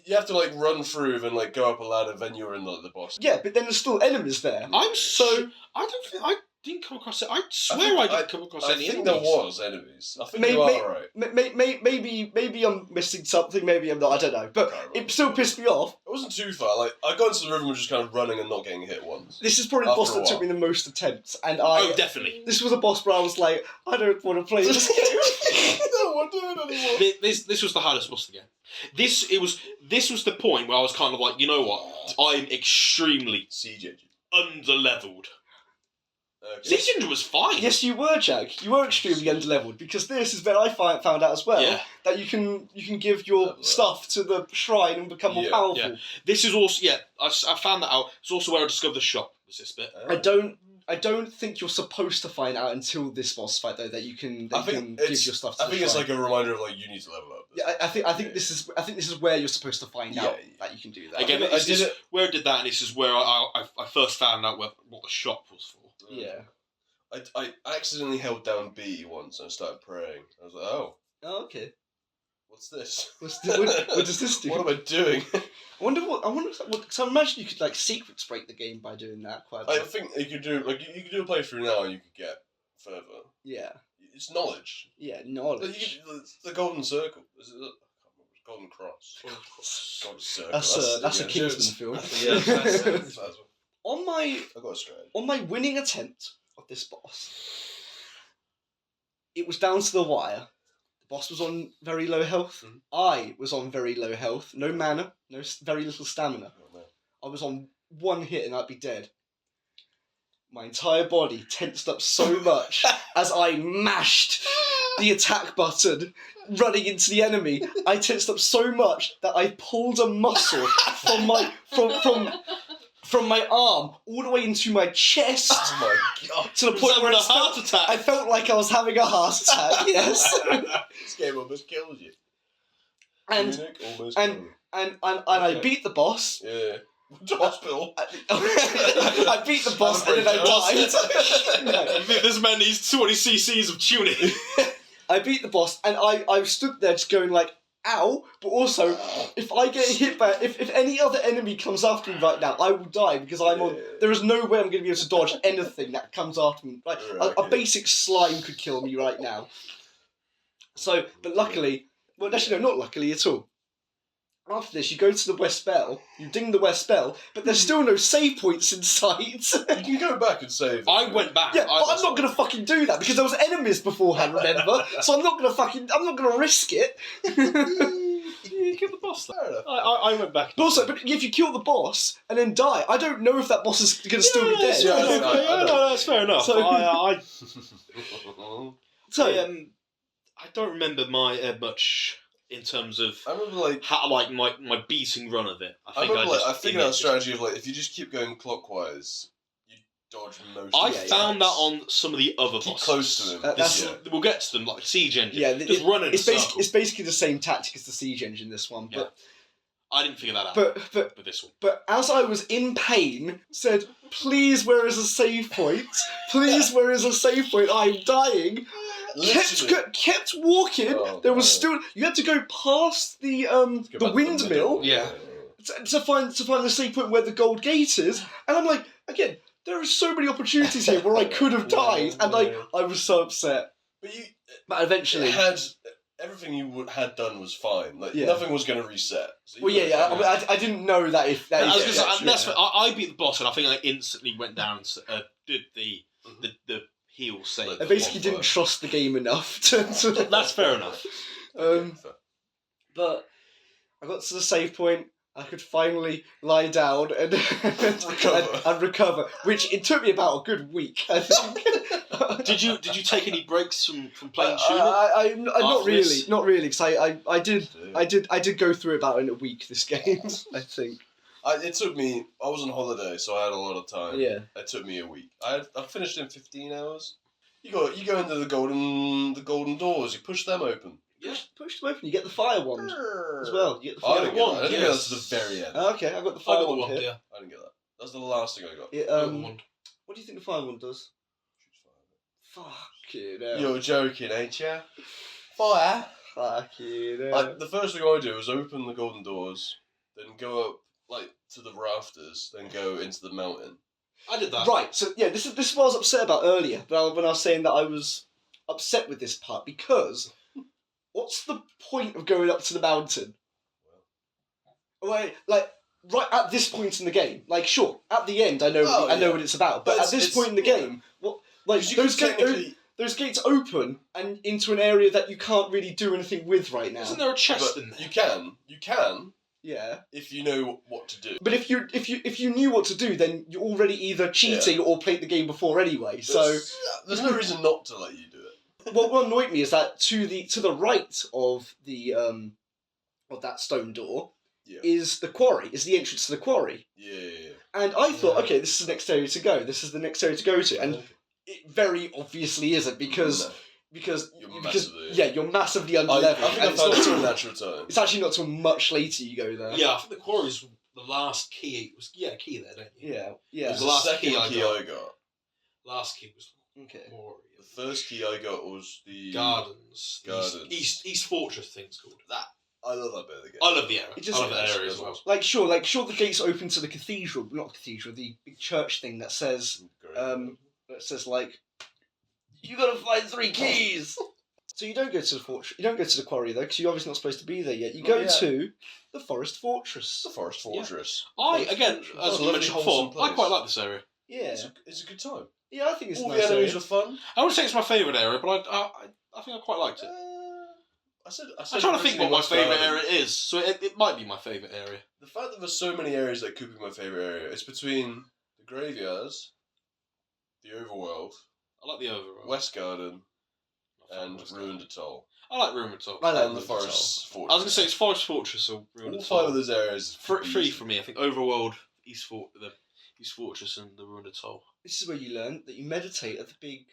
You have to like run through and like go up a ladder. Then you're in the boss. Yeah, but then there's still enemies there. I didn't come across it. I swear I didn't come across any enemies. I think there was enemies. I think you are right. Maybe I'm missing something. Maybe I'm not. I don't know. But it still pissed me off. It wasn't too far. Like I got into the river and was just kind of running and not getting hit once. This is probably the boss that took me the most attempts, and definitely. This was a boss where I was like, I don't want to play this game. I don't want to do it anymore. This was the hardest boss of the game. This was the point where I was kind of like, you know what? I'm extremely underleveled. Okay. Siege Engine was fine. Yes, you were, Jack. You were extremely underleveled because this is where I found out as well that you can give your stuff to the shrine and become more powerful. Yeah. This is also I found that out. It's also where I discovered the shop. Was this bit? I don't think you're supposed to find out until this boss fight though that you can give your stuff to the shrine. It's like a reminder of like you need to level up. Yeah, I think this is where you're supposed to find out that you can do that. Again, where I did that, and this is where I first found out what the shop was for. Yeah. I accidentally held down B once and started praying. I was like, oh. Oh, okay. What's this? What does this do? What am I doing? I wonder because I imagine you could like secrets break the game by doing that quite a I bit. think you could do you could do a playthrough now and you could get further. Yeah. It's knowledge. Yeah, Like, knowledge. the golden circle. Is it? I can't remember. Golden cross. Golden circle. That's a Kingsman film. Yeah, That's one. On my I got a straight. on my winning attempt of this boss, it was down to the wire. The boss was on very low health. Mhm. I was on very low health. No mana. Very little stamina. Oh, man. I was on one hit and I'd be dead. My entire body tensed up so much as I mashed the attack button, running into the enemy. I tensed up so much that I pulled a muscle from my arm all the way into my chest Oh my god. to the point where a it heart felt, attack. I felt like I was having a heart attack. Yes, This game almost killed you. and Tunic almost and- killed I Okay. beat the boss. you. Yeah. To hospital. I beat the boss and then I died. This man needs 20 cc's of Tunic. I beat the boss and I stood there just going like, ow, but also, if I get hit by, if any other enemy comes after me right now, I will die because I'm on, there is no way I'm going to be able to dodge anything that comes after me. Like, a basic slime could kill me right now. So, but luckily, well actually no, not luckily at all. After this, you go to the West Bell, you ding the West Bell, but there's still no save points in sight. You can go back and save. I went back. Yeah, but I'm not going to fucking do that because there was enemies beforehand, remember? So I'm not going to risk it. You killed the boss though. Fair enough. I went back. But also, but if you kill the boss and then die, I don't know if that boss is going to still be dead. yeah, No, that's fair enough. So- So, I don't remember my much in terms of I remember like how my beating run of it. I figured out a strategy of like if you just keep going clockwise, you dodge most. I of the found that attacks. on some of the other Keep bosses. close to him. That's- We'll get to them like Siege Engine. yeah, just run in it's a circle. it's basically the same tactic as the Siege Engine, this one. Yeah. I didn't figure that out But with this one. But as I was in pain, said, please, where is a save point? Please, where is a save point? I'm dying. Literally. Kept walking. Oh, There was no. still, you had to go past the Go back to the windmill middle. Yeah. to find the save point where the gold gate is. And I'm like, again, there are so many opportunities here where I could have died, and I was so upset. But you But eventually, had everything you had done was fine. Like Yeah. nothing was going to reset. So you well, yeah. were- I didn't know that if that I was is. gonna say, that's yeah. I beat the boss and I think I instantly went down and did the heal save. Like I basically didn't trust the game enough to That's fair enough. But I got to the save point. I could finally lie down and recover, which it took me about a good week, I think. Did you take any breaks from playing Tunic? I not After really, this? not really, because I did go through about in a week this game. I think. It took me. I was on holiday, so I had a lot of time. Yeah. It took me a week. I finished in 15 hours. You go into the golden doors. You push them open. Yeah. Push them open. You get the fire wand as well. You get the I fire didn't get wand. that. I didn't yes. get that to the very end. Okay, I got the I fire got the wand one, here. yeah. I didn't get that. That's the last thing I got. It, I got the wand. what do you think the fire wand does? Fucking hell. You're joking, ain't ya? Fire. Fucking hell. The first thing I do is open the golden doors, then go up like to the rafters, then go into the mountain. I did that. Right, so yeah, this is what I was upset about earlier, when I was saying that I was upset with this part, because what's the point of going up to the mountain? Like right at this point in the game, like sure, at the end I know what it's about, but But at this it's- point in the game, what like 'Cause you those can technically. those gates open and into an area that you can't really do anything with right now. Isn't there a chest But in there? you can Yeah, if you know what to do. but if you knew what to do, then you're already either cheating or played the game before anyway. So. There's no reason not to let you do it. What annoyed me is that to the right of the of that stone door is the quarry, is the entrance to the quarry. Yeah. And I thought, Yeah. okay, this is the next area to go. This is the next area to go to, and it very obviously isn't because you're massively under I level. think I and found it to a natural time. it's actually not till much later you go there. Yeah, I think the quarry's the last key. Key there, don't you? Yeah. It Yeah. was The the last second key I key got. I got. Last key was Okay. The first key I got was the Gardens. Gardens. East Fortress thing's called. I love that bit of the game. I love the area. It just- I love that area as well. Like sure, the gates open to the cathedral, not the cathedral, the big church thing that says like, you gotta find 3 keys. So you don't go to the fortress. You don't go to the quarry though, because you're obviously not supposed to be there yet. You go to the forest fortress. The Forest Fortress. As I lovely, mentioned wholesome before, I place. quite like this area. Yeah, It's a good time. yeah, I think it's All nice. the enemies area. are fun. I wouldn't say it's my favourite area, but I think I quite liked it. I'm I'm trying to think what my favourite area. area is, so it might be my favourite area. The fact that there's so many areas that could be my favourite area, it's between the graveyards, the overworld, I like the overall. West Garden, and Ruined Atoll. I like Ruined Atoll. I like And the Ruined Forest I Fortress. was going to say it's Forest Fortress or Ruined all Atoll. 5 of those areas. Three for me. I think Overworld, the East Fortress, and the Ruined Atoll. This is where you learn that you meditate at the big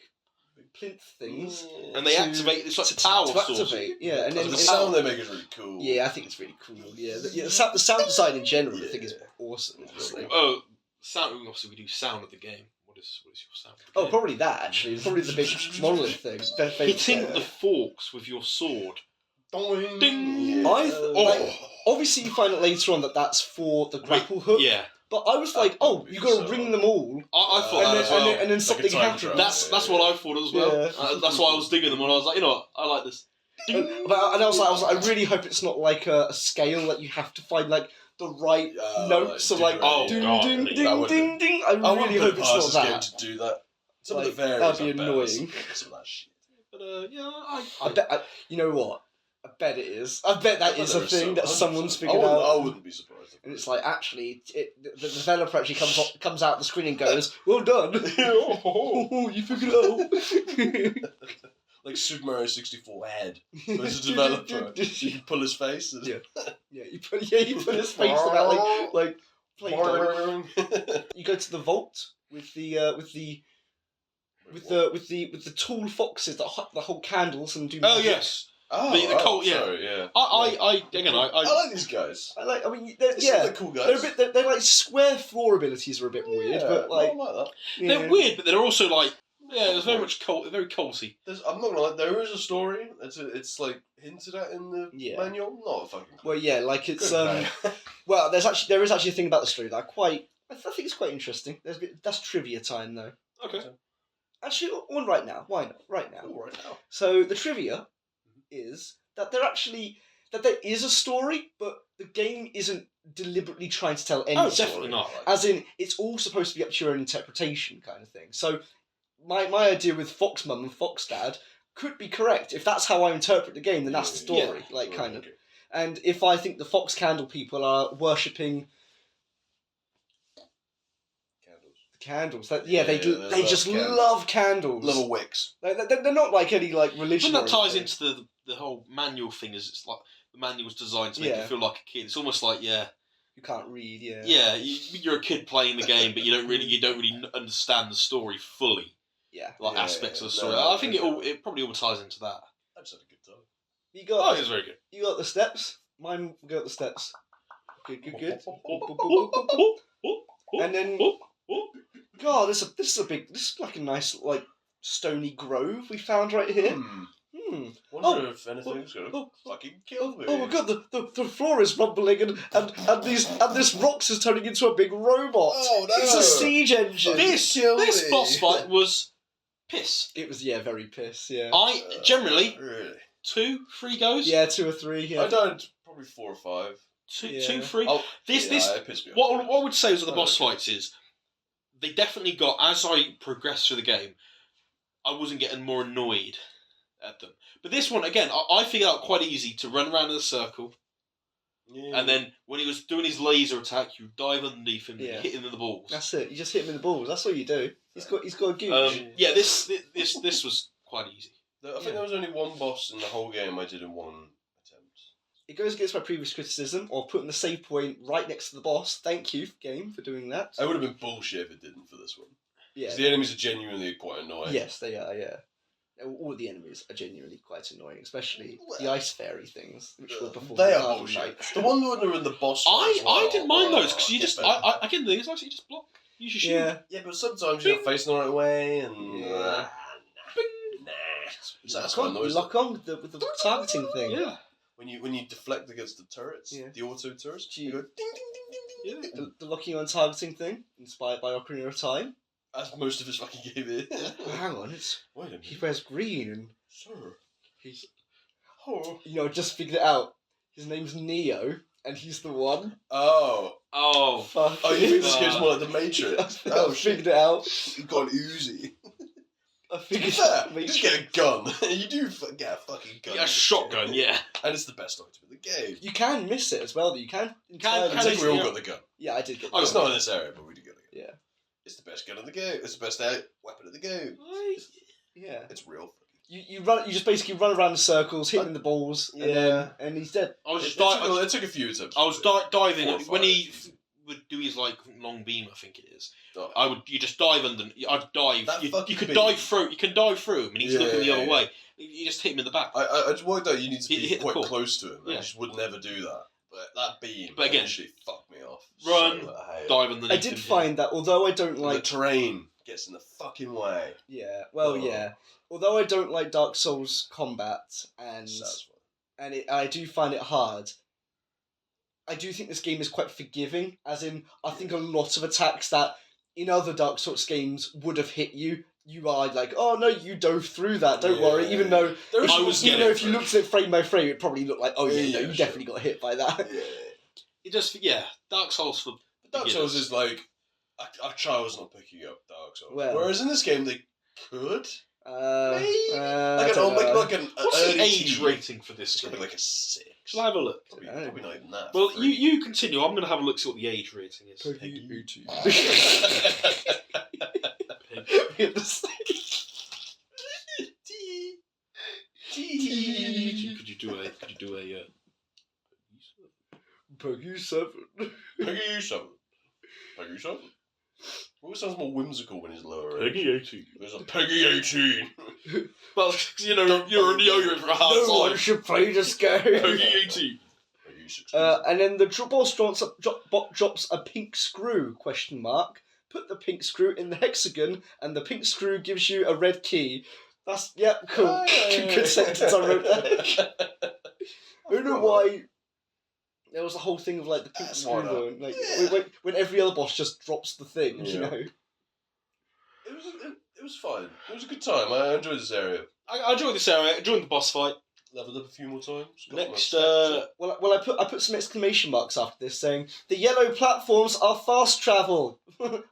plinth things. And they activate. It's like power to sources. activate. Yeah, and then the sound they make is really cool. Yeah, I think it's really cool. Yeah, the sound design in general, I think, is awesome. It's like- Oh, sound. Obviously, we do sound of the game. What is your sound? Of the oh, game? probably that actually. Probably the big monolith thing. Hitting the forks with your sword. Ding. Ding. Obviously, you find out later on that that's for the grapple hook. Yeah, But I was like, oh, you got to ring them all, I thought that and as well. then Like something a time happens. trial. That's what I thought as well. Yeah. That's why I was digging them, and I was like, you know what, I like this. And I was like, I really hope it's not like a scale that you have to find like the right notes. So like, oh, ding, God, ding, that ding, would ding, ding. I I really hope it's not game that. to do that. Some Like, of the variants that'd be are better, annoying. some of that shit. But yeah, I bet. You know what? I bet it is. I bet that is a thing that someone's figured I out. wouldn't be surprised. And it's like, actually, the developer actually comes out the screen and goes, "Well done, you figured it out." Like Super Mario 64 head. There's a developer. You can pull his face. And... Yeah. You put his face on that like Play-Doh. You go to the vault with the tall foxes that hold candles and do. oh magic. yes, Oh, The cult, yeah. sorry, yeah. I I like these guys. I mean, they're Cool guys. they're like square floor abilities are a bit weird, but like I like that. yeah. they're weird, but they're also like it's very much very culty. I'm not gonna lie, there is a story. It's like hinted at in the manual. Not a fucking. Well, yeah, like it's Good well, there is actually a thing about the story that I think it's quite interesting. That's trivia time though. Okay. Actually, on right now. Why not? Right now. All right now. So the trivia is that there is a story, but the game isn't deliberately trying to tell any Oh, story. definitely not. As in, it's all supposed to be up to your own interpretation, kind of thing. So, my idea with Fox Mum and Fox Dad could be correct. If that's how I interpret the game, then that's the story, kind of. And if I think the Fox Candle people are worshipping candles, they just love candles. Love a wicks. They're not like any like religion. And that or ties anything. into the whole manual thing. Is it's like the manual's designed to make Yeah. you feel like a kid. It's almost like You can't read, you're a kid playing the game, but you don't really understand the story fully. Yeah. Like Yeah, aspects yeah, of the no, story. no, I think it probably all ties into that. I just had a good time. You Oh, got it's very good. you got the steps. Mine got the steps. Good. And then God, this is like a nice like stony grove we found right here. Wonder if anything's gonna fucking kill me. Oh my god, the floor is rumbling and this rocks is turning into a big robot. Oh no! It's a siege engine. This boss fight was piss. It was very piss. Yeah. I generally Really? 2-3 goes. Yeah, 2 or 3. Yeah. I died probably 4 or 5. Two, 3. Oh, This it pissed me off. what I would say was the Oh, boss okay. fights is they definitely got, as I progressed through the game, I wasn't getting more annoyed at them. But this one, again, I figured out quite easy to run around in a circle, and then when he was doing his laser attack, you dive underneath him and hit him in the balls. That's it. You just hit him in the balls. That's all you do. He's got a gooch. This was quite easy. I think there was only one boss in the whole game I did in one attempt. It goes against my previous criticism of putting the save point right next to the boss. Thank you, game, for doing that. It would have been bullshit if it didn't for this one. Yeah. 'Cause the enemies are genuinely quite annoying. Yes, they are. Yeah. All the enemies are genuinely quite annoying, especially the ice fairy things, which were before. They the are Garden bullshit. Knights. The one when they're in the boss fight as I well. didn't mind those because you get just better. again these actually just block. Use your shield. Yeah. Yeah, but sometimes you're not facing the right way and. Yeah. Nah. That's what You annoys lock on with the targeting thing. Yeah. when you deflect against the turrets, Yeah. the auto turrets, Gee. you go ding ding ding ding ding. Yeah. The locking on targeting thing, inspired by Ocarina of Time. As most of his fucking game is. Oh, hang on, Wait a minute. he wears green and Sir. he's Oh. just figured it out. His name's Neo, and he's the one. Oh. Oh. Fuck. Oh, you think this game's more like the Matrix? I Oh figured shit. it out. You got an Uzi. I figured Yeah, it you out. just get a gun. You do get a fucking gun. Yeah, a shotgun, yeah. And it's the best item in the game. You can miss it as well, though. You can. I Can think we all yeah. got the gun. Yeah, I did get. Oh, It's not in this area, but we did get the gun. Yeah. It's the best gun in the game. It's the best weapon in the game. Yeah. It's real. You run. You just basically run around in circles, hitting the balls, and he's dead. I was It, just it took a few attempts. I was diving 4 or when 5. he would do his like long beam. I think it is. Oh. You just dive under. I'd dive. That You fucking could beam. dive through. You can dive through him, and he's Yeah, looking the other yeah. way. You just hit him in the back. I just worked out you need to Hit be the quite core. close to him. I Yeah. just would never do that. But that beam But again, actually fucked me off. run, So I hate it. Dive underneath. I did find that although I don't And like. the terrain gets in the fucking way. Yeah. Well, Oh. yeah. Although I don't like Dark Souls combat, and Satisfying. I do find it hard. I do think this game is quite forgiving, as in I think a lot of attacks that in other Dark Souls games would have hit you, you are like, oh no, you dove through that. Don't worry. Yeah. Even though There is I some was even getting though if you looked at it frame by frame, it probably looked like, oh yeah, Yeah, no, yeah, you sure. definitely got hit by that. Yeah. It just Dark Souls for Dark beginners. Souls is like a child's not picking up Dark Souls. Well. Whereas in this game they could. I Like don't know. like an What's the early age teen. rating for this It's game? probably like a 6. Shall I have a look? Probably, I don't know. probably not even that. Well, 3. you continue. I'm going to have a look see what the age rating is. Peggy Peggy. 18. Could you do a Peggy 7. Peggy 7. Peggy 7. Always sounds more whimsical when he's lower. Peggy 18? There's a Peggy 18. Well, you're a yo-yo for a hard No one time. should play this game. Peggy 18. Peggy 16. And then the boss drops a pink screw, question mark. Put the pink screw in the hexagon, and the pink screw gives you a red key. That's, cool. Oh, yeah. Good sentence I wrote there. I don't know why there was a whole thing of like the pink screw Why not? though. And, like, Yeah. when every other boss just drops the thing, you Yeah. know. It was fine. It was a good time. I enjoyed this area. I enjoyed this area. I enjoyed the boss fight. Leveled up a few more times. Got Next, my Well, I put some exclamation marks after this, saying the yellow platforms are fast travel.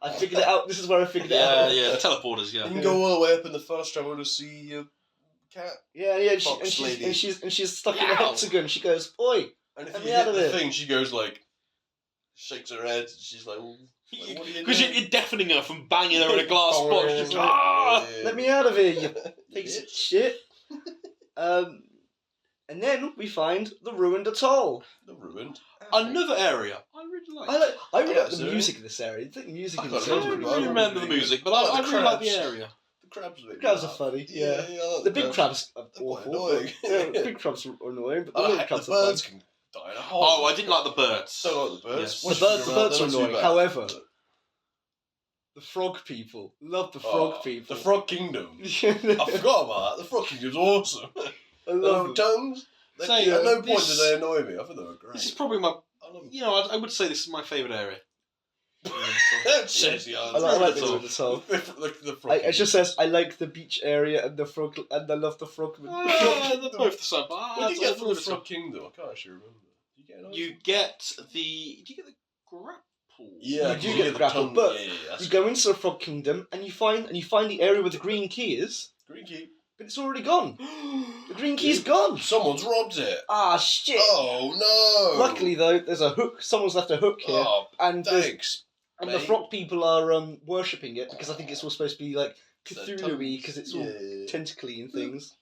I figured it out. This is where I figured it out. Yeah, the teleporters, You yeah. can go all the way up in the fast travel to see your cat. Yeah. And, Fox lady. she's stuck in a Yow. hexagon. She goes, "Oi!" And if Let you me out hit of the it. thing, she goes like, shakes her head. She's like, well, what are you Because doing? you're deafening her from banging her in a glass Oh, box. yeah. Just, ah! Let me out of here, you piece Yeah. of shit. And then we find the ruined atoll. The ruined. Another area I really like. I really like the sorry. music of this area. I think the music I in can't this I area don't is remember. pretty really cool. remember the music, but I I like the really like the crabs. area. The crabs make me Crabs are laugh. funny, Yeah, yeah. I like The big crabs are They're quite awful. annoying. Yeah, the big crabs are annoying, but the I little hate crabs the are fun. birds can die in a hole. Oh, I didn't like the birds. Don't like the birds. Yes. Once The you birds- figure the them out, birds they're are not too annoying, bad. however, the frog people. Love the frog Oh, people. The Frog Kingdom. I I forgot about that. The Frog Kingdom's awesome. The love little them. tongues. Say, At no point this- did they annoy me. I thought they were great. This is probably my, I love them. you know, I would say this is my favourite area. That says the I like the Ruined ruined atoll. The Frog It just says I like the beach area and the frog and I love the frogman. Ah, they're both the same. What do you get from the Frog Kingdom? I can't actually remember. Do you get an item? You get the. Do you get the grapple? Yeah, You do 'cause get the grapple, tongue- but yeah, that's You go into the frog kingdom and you find the area where the green key is, Green key. but it's already gone. The green key's gone. Someone's robbed it. Ah shit. Oh no! Luckily though, there's a hook. Someone's left a hook here, Oh, and thanks. the mate. frog people are worshipping it because I think it's all supposed to be like The Cthulhu-y tongues. because it's all Yeah. tentacly and things.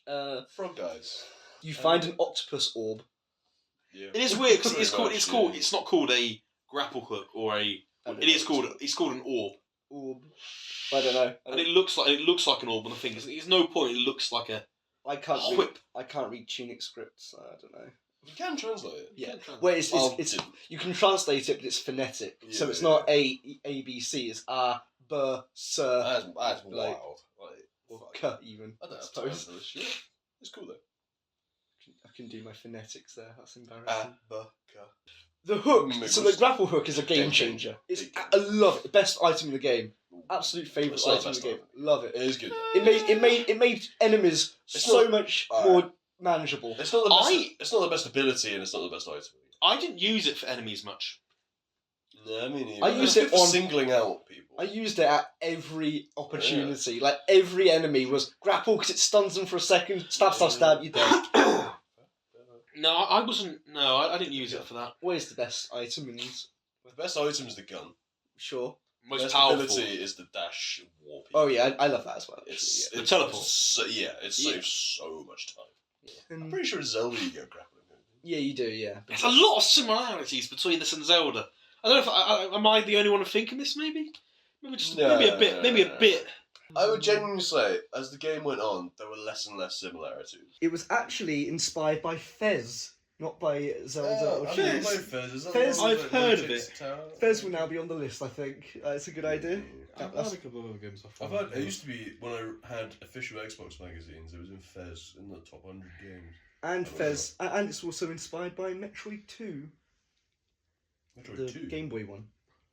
Frog guys. You find an octopus orb. Yeah. It is weird because Pretty much, yeah. it's not called a grapple hook or a. It's called an orb, Orb. I don't know. and it looks like an orb on the thing. There's no point. It looks like a I can't read. whip. I can't read Tunic scripts. I don't know. You can translate it. Yeah. Can't translate. Where it's didn't. you can translate it, but it's phonetic. So Yeah, it's not A B C. It's A B S That's like, wild. Like, or fuck. K even. I don't I have time suppose. for this shit. It's cool though. I can do my phonetics there. That's embarrassing. Abaka. The hook. Maybe So we'll the grapple hook is a game Game changer. changer. It's I love it. The best item in the game. Absolute favourite It's not item the in the game. best Love it. It is good. It made enemies It's so not- much Alright. more manageable. It's not the best. It's not the best ability, and it's not the best item. I didn't use it for enemies much. No, I mean, I used it on- singling out people. I used it at every opportunity. Like every enemy was grapple because it stuns them for a second. Stab, stab, stab. You're dead. No, I wasn't. No, I didn't use it for that. What is the best item in these? The best item is the gun. Sure. Most best powerful. ability is the dash warp. Oh yeah, I love that as well. It's, Actually, The teleport. It saves so much time. yeah. I'm pretty sure Zelda you get grappling. Yeah, you do. Yeah. There's a lot of similarities between this and Zelda. I don't know if am I the only one thinking this? Maybe maybe a bit. Maybe a bit. I would genuinely say, as the game went on, there were less and less similarities. It was actually inspired by Fez, not by Zelda or Fez. Fez. Fez. Fez, I've heard of it. Fez will now be on the list. I think it's a good idea. I've had a couple of other games. I've had. It used to be when I had official Xbox magazines. It was in Fez in the top 100 games. And Fez, and it's also inspired by Metroid 2, Metroid the 2. Game Boy one.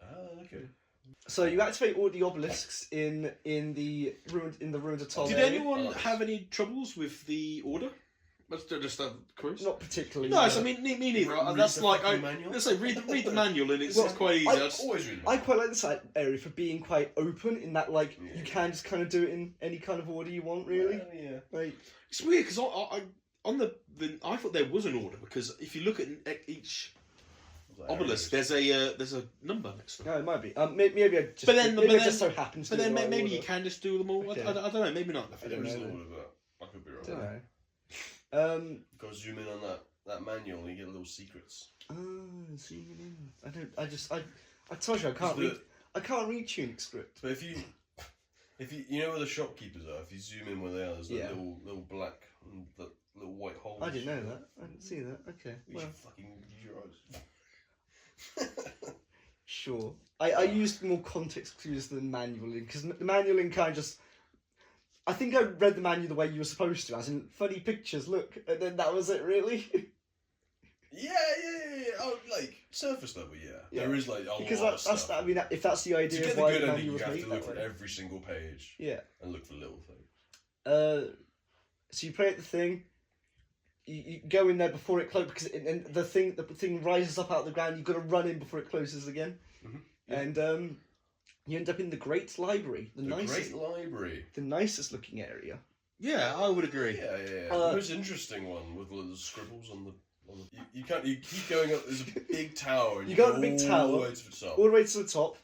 Ah, okay. So you activate all the obelisks in the ruined atoll Did area. anyone have any troubles with the order? Let's just have quiz. Not particularly. No, I mean me neither. That's the like fucking manual? let's say read the manual and it's Well, quite easy. I- That's- Always read. I quite like this area for being quite open in that like Yeah. you can just kind of do it in any kind of order you want really. Yeah. Like It's weird because I on the I thought there was an order because if you look at each obelisk, there's a number next to them. no, it might be. Maybe I just. But then- maybe but it just then- so happens. But to then be the right maybe order. you can just do them all. Okay. I don't know. Maybe not. I think don't there is an know. order, but I could be wrong. Don't know. Go zoom in on that manual and you get little secrets. Zooming in. I don't. I told you I can't read. I can't read Tunic script. But if you know where the shopkeepers are, if you zoom in where they are, there's Yeah. that little black and the little white holes. I didn't know that. I didn't see that. Okay. You Well, should fucking use your eyes. sure. I used more context clues than manualing because the manualing kind of just. I think I read the manual the way you were supposed to, as in funny pictures. Look, and then that was it, really. Yeah. Oh, like surface level, yeah. Yeah. There is like a Because lot of that's stuff. I mean, if that's the To idea get of the why good the ending, manual you was have made to look that at way. every single page Yeah. and look for little things. So you play at the thing. You go in there before it closes because and the thing rises up out of the ground. You've got to run in before it closes again, Yeah. and you end up in the Great Library, the Great library. nicest looking area. Yeah, I would agree. Yeah. Uh, the most interesting one with the scribbles on the. You can't. You keep going up. There's a big tower. And You go up the big all tower, the way to the top, all the way to the top,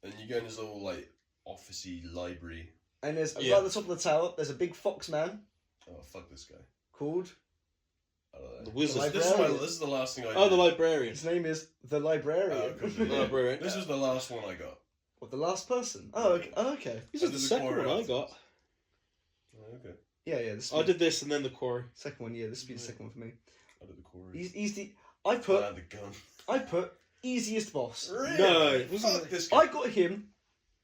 and you go in this little like officey library. and there's Yeah. right at the top of the tower. There's a big fox man Oh fuck this guy. called. I don't know. The wizard. This is the last thing I did. Oh, the librarian. His name is the Librarian. Oh, okay. The librarian. This was the last one I got. What, the last person? Oh, okay. Oh, okay. This I is the did the second quarry one I afterwards. got. Oh, okay. Yeah. This I did this and then the quarry. second one. Yeah, this would be the second one for me. I did the quarry. He's the. I I put had the gun. easiest boss. Really? No, Fuck this guy. I got him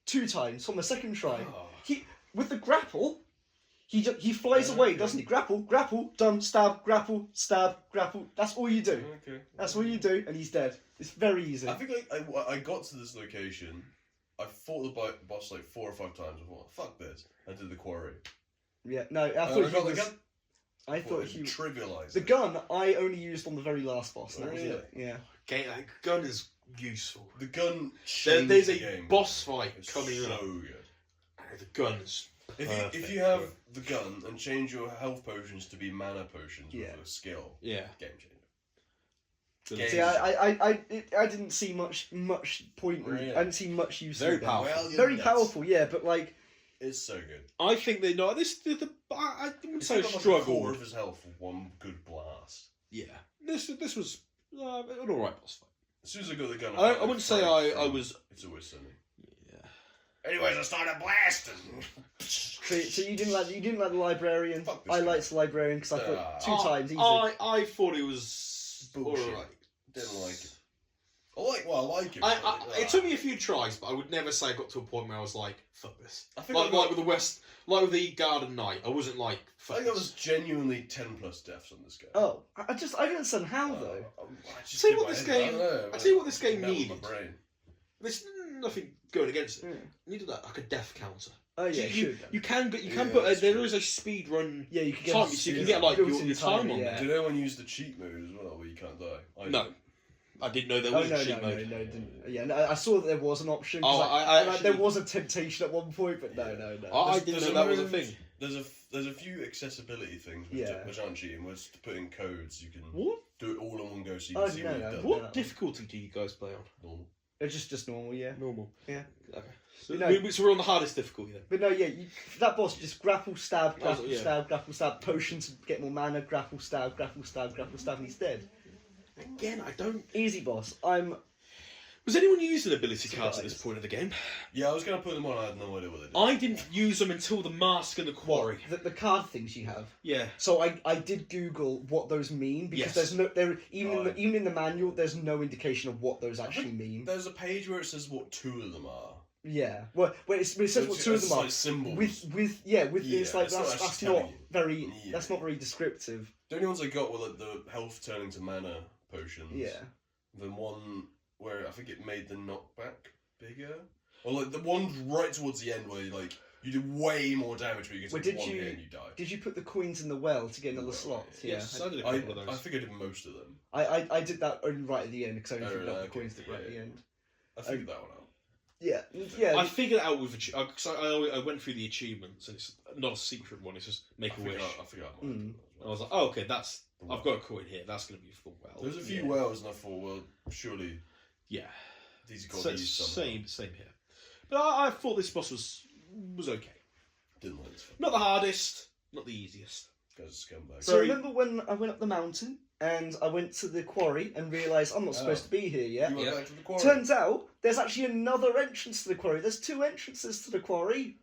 2 times on the second try. Oh. He with the grapple. He flies away, doesn't he? Grapple, done, stab, grapple, stab, grapple. That's all you do. Okay. That's all you do, and he's dead. It's very easy. I think I got to this location. I fought the boss like 4 or 5 times. I thought, fuck this. I did the quarry. Yeah, no, I And thought I he got was. the gun. I thought it he. trivialized. The gun I only used on the very last boss. And that was Really? it. Yeah. Okay, gun is useful. The gun There's changed a the game. boss fight It's coming so up. good. The gun's If perfect. you have the gun and change your health potions to be mana potions Yeah. with a skill, Yeah. game changer. Game See, I didn't see much point. Really? I didn't see much use. Very in it. powerful. Well, you're Very nuts. powerful, yeah, but like. It's so good. I think they know this. I wouldn't It's say got like a struggled. quarter of his health for one good blast. Yeah, this was an alright boss fight. As soon as I got the gun, I wouldn't say I was. It's always sunny. Yeah, Anyways, I started blasting. So you didn't like the librarian. Fuck this I guy. liked the librarian because I thought 2 times easy. I thought it was Bullshit. alright. Didn't like it. I like it. It took me a few tries, but I would never say I got to a point where I was like, fuck this. I think Like with the Garden Knight, I wasn't like, I fuck think there this. was genuinely 10 plus deaths on this game. Oh, I don't understand how though. I just Tell you get what my this head- I game- don't know, I tell you what this game melt my needed. brain. There's nothing going against it. Yeah. You needed like a death counter. Oh yeah, you can Yeah, put that's there true. is a speed run. Yeah, you can get Time, so you can get, like, built-in your time timer, on yeah. Did anyone use the cheat mode as well, where you can't die? No, I didn't know there Oh was no, a cheat no, mode. didn't. Yeah, no, I saw that there was an option. 'cause Oh, and actually- there was a temptation at one point, but no. I There's- didn't there's know that was a move- thing. There's a few accessibility things which aren't cheating. Was to put in codes, you can What? do it all in one go, so you Oh, can see no, what no. you've done. What that difficulty do you guys play on? Normal. It's just normal, yeah. Normal. Yeah. Okay. So, No. so we're on the hardest difficulty then. But no, yeah, that boss just grapple, stab, Oh, grapple, yeah. stab, grapple, stab, potion to get more mana, grapple, stab, and he's dead. Again, I don't. Easy boss. Was anyone using ability cards at this point of the game? Yeah, I was gonna put them on. I had no idea what they did. I didn't use them until the mask and the quarry. The card things you have. Yeah. So I did Google what those mean because Yes. even in the manual there's no indication of what those actually mean. There's a page where it says what 2 of them are. Yeah. Well, it says what 2 of them are. Like symbols. With Yeah, it's like it's not that's actually not telling you. very Yeah. that's not very descriptive. The only ones I got were like the health turning to mana potions. Yeah. Then one where I think it made the knockback bigger. Or like the one right towards the end where you do way more damage but you get Well, one did you- hit and you die. Did you put the coins in the well to get another No, slot? Yes, Yeah. I did a I couple of those. think I did most of them. I did that only right at the end because I only Oh, figured out really? the coins Okay. right at the Yeah. end. I figured that one out. Yeah. Yeah. I figured it out with because I went through the achievements and it's not a secret one. It's just make a wish. I figured out mine. And I was like, oh, okay, I've got a coin here. That's going to be for well. There's a few Yeah. wells and I thought, well, surely Yeah. these got So, to be used somehow. same here. But I thought this boss was okay. Didn't like this. Not the hardest, not the easiest. Guy's a scumbag. So remember when I went up the mountain and I went to the quarry and realised I'm not supposed to be here yet? You went Yeah. back to the quarry. Turns out there's actually another entrance to the quarry. There's 2 entrances to the quarry.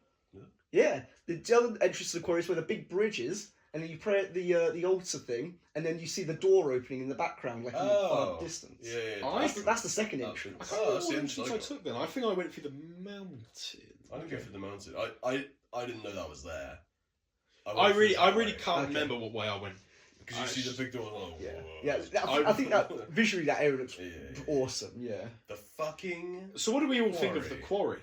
Yeah. The other entrance to the quarry is where the big bridge is, and then you pray at the altar thing, and then you see the door opening in the background, like in the far distance. Yeah. That's the second Oh. entrance. I can't Oh, remember that's what the entrance I entrance I took then. I think I went through the mountain. I didn't go through the mountain. I didn't know that was there. I really can't Okay. remember what way I went. Because you see the big door. Oh, Yeah. whoa. Yeah. I think that visually that area looks Yeah. awesome. Yeah. The fucking. So what do we all think of the quarry?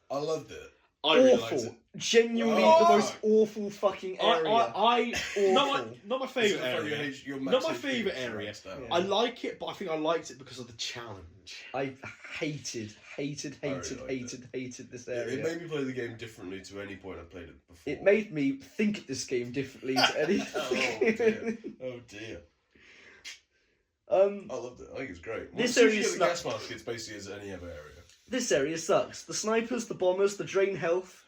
I loved it. I really liked Awful. it. Genuinely Oh. the most awful fucking area. Not my Awful. favourite area. Not my favourite area. Yeah. I like it, but I think I liked it because of the challenge. I hated this It area. made me play the game differently to any point I played it before. It made me think this game differently to anything. Oh dear. I I loved it. I think it's great. This Once you area get is the gas mask, it's basically as any other area. This area sucks. The snipers, the bombers, the drain health.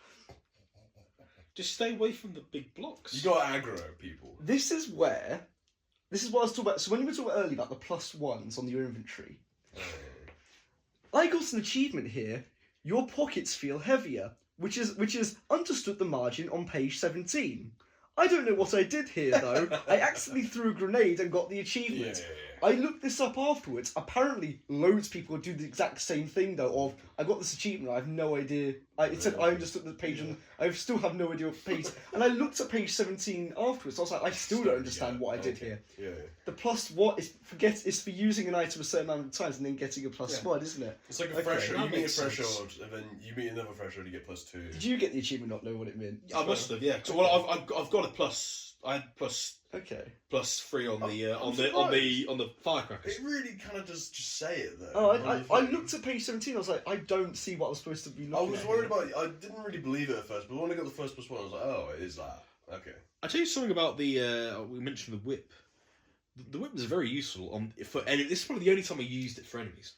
Just stay away from the big blocks. You got aggro people. This is what I was talking about. So when you were talking earlier about the +1s on your inventory, I got an achievement here. Your pockets feel heavier, which is understood the margin on page 17. I don't know what I did here though. I accidentally threw a grenade and got the achievement. I looked this up afterwards. Apparently, loads of people do the exact same thing though. Of I got this achievement, I have no idea. It said I understood the page, and I still have no idea what page. And I looked at page 17 afterwards. I was like, I still don't understand what I did here. Yeah. The +1 is for using an item a certain amount of times and then getting a +1, isn't it? It's like a Okay, threshold. that You meet a makes sense. threshold, and then you meet another threshold, you get +2. Did you get the achievement? Not know what it meant. I must have, yeah. So, well, I've got a plus. I had Okay. +3 on the I'm on the firecrackers. It really kind of does just say it though. Oh, I Really looked at page 17. I was like, I don't see what I was supposed to be I looking was at. worried here. about. I didn't really believe it at first, but when I got the first +1, I was like, oh, it is that. Okay. I tell you something about the we mentioned the whip. The whip was very useful for any. This is probably the only time I used it for enemies.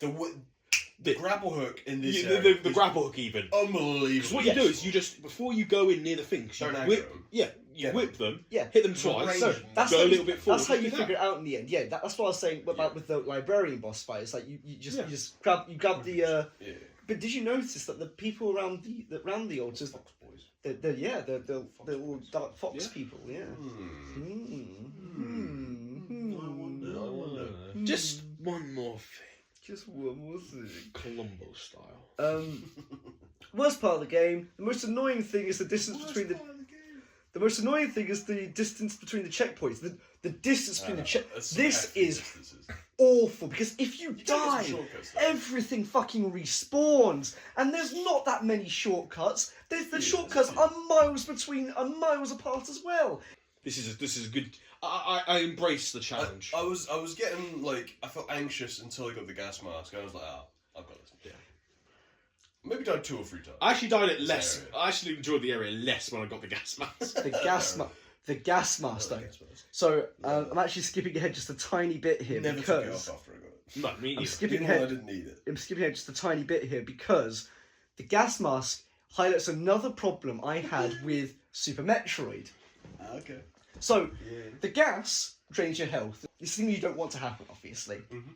The grapple hook in this The area is grapple hook even. unbelievable. Because what you do is you just before you go in near the things, you Don't whip. aggro 'em. Yeah, you Get whip them. Yeah. Hit them The twice. range So is that's go how a you, little bit forward. that's how you do figure that. it out in the end. Yeah, that's what I was saying about with the librarian boss fight. It's like you just grab the Yeah. But did you notice that the people around the altars, Fox boys. they're all dark fox Yeah. people, yeah. I wonder. Just one more thing. Just one more thing. Columbo style. Worst part of the game. The most annoying thing is the distance between the. The most annoying thing is the distance between the checkpoints. The distance between the check. This is awful because if you die, everything fucking respawns, and there's not that many shortcuts. The shortcuts are miles between and miles apart as well. This is a good. I embrace the challenge. I was getting like I felt anxious until I got the gas mask. I was like, I've got this. Yeah. Maybe died 2 or 3 times. I actually died at less. I actually enjoyed the area less when I got the gas mask. The gas mask though. So I'm actually skipping ahead just a tiny bit here Never took it because off after I got it. No, me I'm either. skipping Even when I ahead. didn't need it. I'm skipping ahead just a tiny bit here because the gas mask highlights another problem I had with Super Metroid. Okay. So the gas drains your health. This thing you don't want to happen, obviously. Mhm.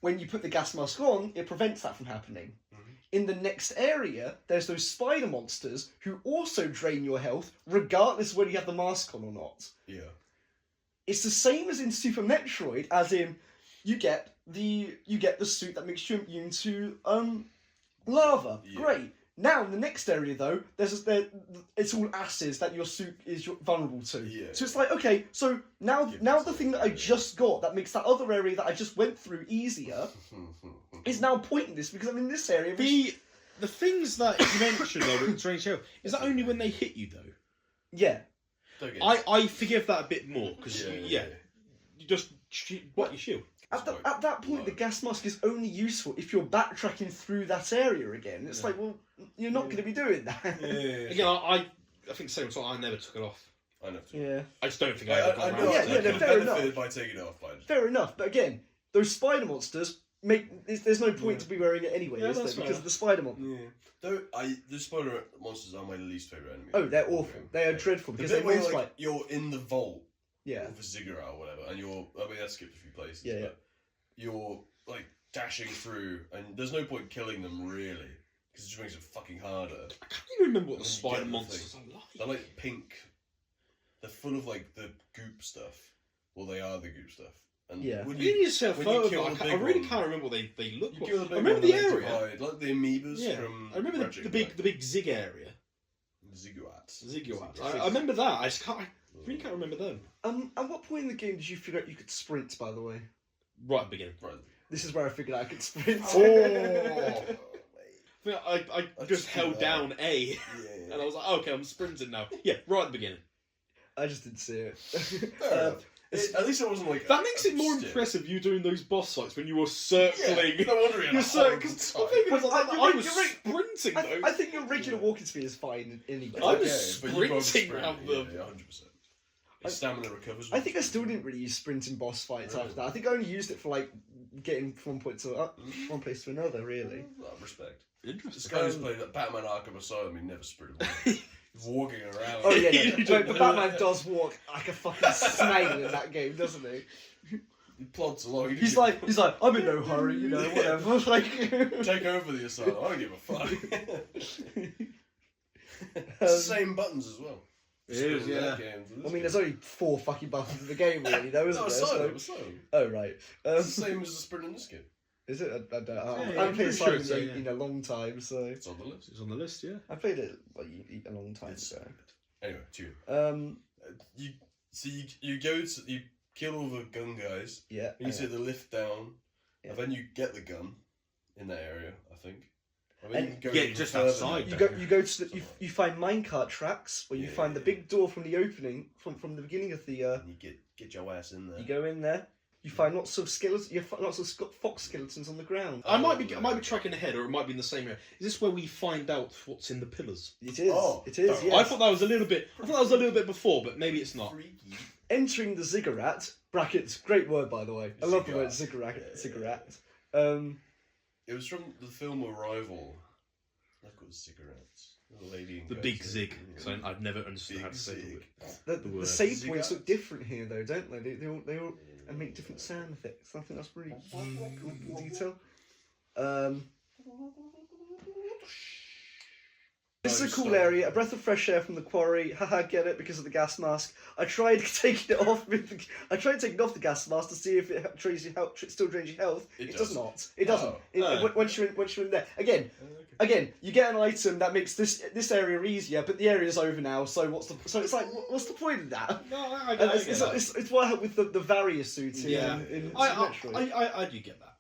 When you put the gas mask on, it prevents that from happening. Mhm. In the next area, there's those spider monsters who also drain your health, regardless of whether you have the mask on or not. Yeah. It's the same as in Super Metroid, as in you get the suit that makes you immune to lava. Yeah. Great. Now in the next area though, it's all acids that your suit is vulnerable to. Yeah. So it's like, okay, so now the thing that I just got that makes that other area that I just went through easier is now pointless because I'm in this area. The things that you mentioned though with drain show, is that only when they hit you though? Yeah. I forgive that a bit more because Yeah. you just what you shield. At that point, the gas mask is only useful if you're backtracking through that area again. It's like, well, you're not going to be doing that. Again, I think the same sort. I never took it off. I know. Yeah. I just don't think I ever got I around know. to Yeah, taking no, it off. fair enough. Benefited by taking it off. Fair enough, but again, those spider monsters there's no point to be wearing it anyway, Yeah, is there? that's Because fair. of the spider monster. Yeah. The spider monsters are my least favourite enemy. Oh, they're awful. They are dreadful The because bit they where multiply. you're in the vault Yeah. with a ziggurat or whatever, and I skipped a few places. Yeah, but you're like dashing through, and there's no point killing them really, because it just makes it fucking harder. I can't even remember what the When you spider get the monsters thing. are like. They're like pink. They're full of like the goop stuff. Well, they are the goop stuff. And Yeah. when You need to see a when photo you of kill them. the I big really one- can't remember what they look you like. kill the I big remember one, the and they area. divide, like the amoebas Yeah, from. I remember Ratchet the and big zig area. Clank. Zigguats. Ziggurat. I remember that. I just can't. I really can't remember them. At what point in the game did you figure out you could sprint? By the way, Right at the beginning. Right. this is where I figured out I could sprint. I just held down A, Yeah. and I was like, okay, I'm sprinting now. Yeah, right at the beginning. I just didn't see it. Fair enough. At least I wasn't like. That makes it more stiff. impressive. You doing those boss fights when you were circling. Yeah, no wonder you're You're not circling. horrible Because time. I was sprinting though. I think your regular walking speed is fine in any game. I was but you both sprinting sprint, around them. Yeah, 100%. Your stamina recovers. I think I still didn't really use sprint in boss fights Really? after that. I think I only used it for like getting from one point to one place to another. Really. Respect. This Interesting. guy who's played Batman Arkham Asylum, he never sprinted. He's walking around. Oh yeah, no, You but don't Batman does walk like a fucking snail in that game, doesn't he? He plods along. He's like, I'm in no hurry, you know, whatever. Like, take over the asylum. I don't give a fuck. It's the same buttons as well. It is, Spin yeah. that game for this I mean, game. there's only 4 fucking buttons in the game, really, though, isn't No, there? asylum. Oh right. It's the same as the sprint in this game. Is it? I don't. I Yeah, haven't I'm played pretty sure Silent it's, Hill in a long time, so It's on the list. It's on the list, yeah. I played it like a long time It's ago. Anyway, to you. You go to you kill all the gun guys. Yeah. And you take the lift down, Yeah. and then you get the gun in that area. I think. And And you can go yeah, even just further outside. down. You go to you find minecart tracks where you Yeah, find the yeah, big door from the opening from the beginning of the. And you get your ass in there. You go in there. You find lots of skeletons. You find lots of fox skeletons on the ground. I might be tracking ahead, or it might be in the same area. Is this where we find out what's in the pillars? It is. Oh, It is. oh. Yes. I thought that was a little bit. I thought that was a little bit before, but maybe it's not. Freaky. Entering the ziggurat (brackets). Great word, by the way. I love the word ziggurat. Yeah, yeah, Ziggurat. It was from the film Arrival. I've got cigarettes. The lady in The goats big in zig. it. Because I've never understood how to say Zig. it. The word. save points Ziggurat. look different here, though, don't they? They all make different sound effects. I think that's really cool detail. This is a cool area, a breath of fresh air from the quarry. Haha, get it because of the gas mask. I tried taking it off the gas mask to see if it still drains your health. It does not. It doesn't. Once you're in there, again, you get an item that makes this area easier, but the area's over now. So it's like what's the point of that? No, It's what I help with the various suits in I do get that.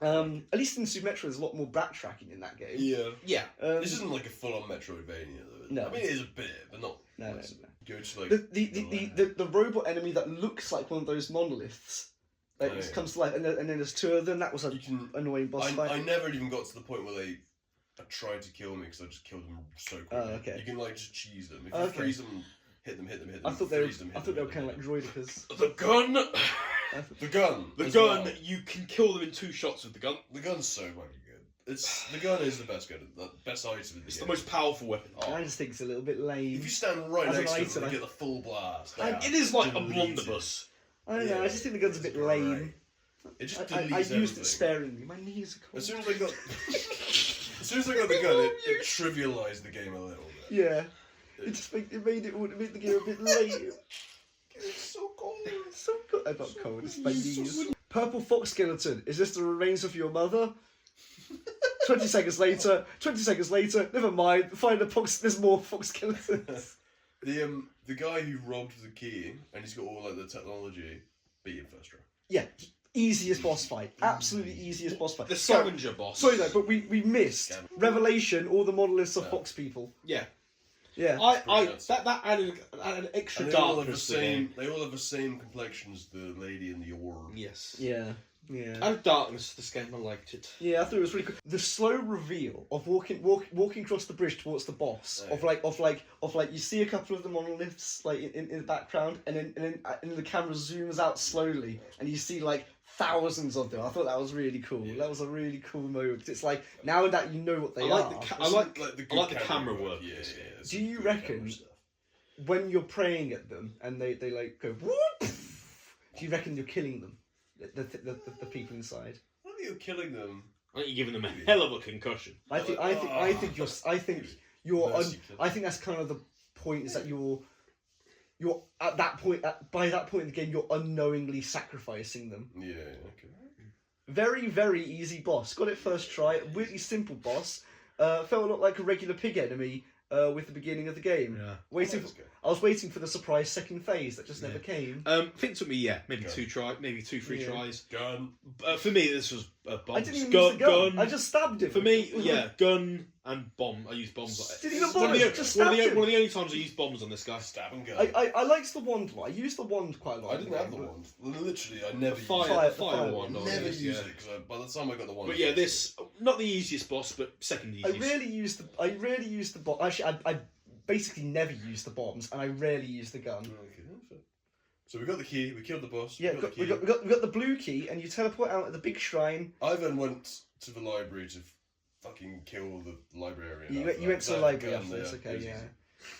At least in Super Metroid, there's a lot more backtracking in that game. Yeah. Yeah. This isn't like a full-on Metroidvania, though. No. I mean, it is a bit, but not. No. Go to like The robot enemy that looks like one of those monoliths. It comes to life, and then there's two of them. That was an annoying boss fight. I never even got to the point where they tried to kill me because I just killed them so quickly. Oh, okay. You can like just cheese them. If you freeze them, hit them. I thought they were kind of like droidicas. The gun. The gun. The gun. Well. You can kill them in 2 shots with the gun. The gun's so fucking good. The gun is the best gun, the best item in the It's game. the most powerful weapon. I just think it's a little bit lame. If you stand right next to it, you get the full blast. It is like a blunderbuss. I don't know. I just think the gun's a bit lame. It just I used it sparingly. My knees are cold. As soon as I got the gun, it trivialized the game a little bit. Yeah. It just made the game a bit lame. It's so cold. It's so cold. I'm not cold. It's my knees. Purple fox skeleton. Is this the remains of your mother? 20 seconds later. Never mind. Find a fox. There's more fox skeletons. The guy who robbed the key and he's got all like the technology. Beat him first try. Yeah. Easiest boss fight. Absolutely easiest boss fight. The scavenger boss. Sorry though, but we missed Revelation. All the monoliths are fox people. Yeah. Yeah. That added extra darkness to the game. They all have the same complexion as the lady in the orb. Yes. Yeah. Yeah. Added darkness to this game. I liked it. Yeah, I thought it was really cool. The slow reveal of walking across the bridge towards the boss. Of like you see a couple of the monoliths like in the background, and then the camera zooms out slowly, and you see like thousands of them. I thought that was really cool. Yeah. That was a really cool moment. It's like now that you know what they are. I like the camera work. Yeah. Do you reckon when you're praying at them and they like go whoop, do you reckon you're killing them? The people inside. I think you're killing them. I think you're giving them a hell of a concussion. I think that's kind of the point, is that you're at that point by that point in the game you're unknowingly sacrificing them. Yeah, okay. Very, very easy boss. Got it first try. Really simple boss. Felt a lot like a regular pig enemy with the beginning of the game. Yeah. I was waiting for the surprise second phase that just never came. I think it took me maybe 3 tries. Gun. For me, this was bombs. I didn't even use the gun. I just stabbed it. For me, gun and bomb. I used bombs. Didn't even bother. One of the only times I used bombs on this guy. Stab and gun. I liked the wand one. I used the wand quite a lot. I didn't have the wand. Literally, I never used it. Fire wand. Never used it because by the time I got the wand. But yeah, this not the easiest boss, but second easiest. I rarely used the bomb. Actually, I basically never used the bombs, and I rarely used the gun. Okay, so we got the key. We killed the boss. Yeah, we got the blue key, and you teleport out at the big shrine. Ivan went to the library to fucking kill the librarian. You went to the library after this, okay?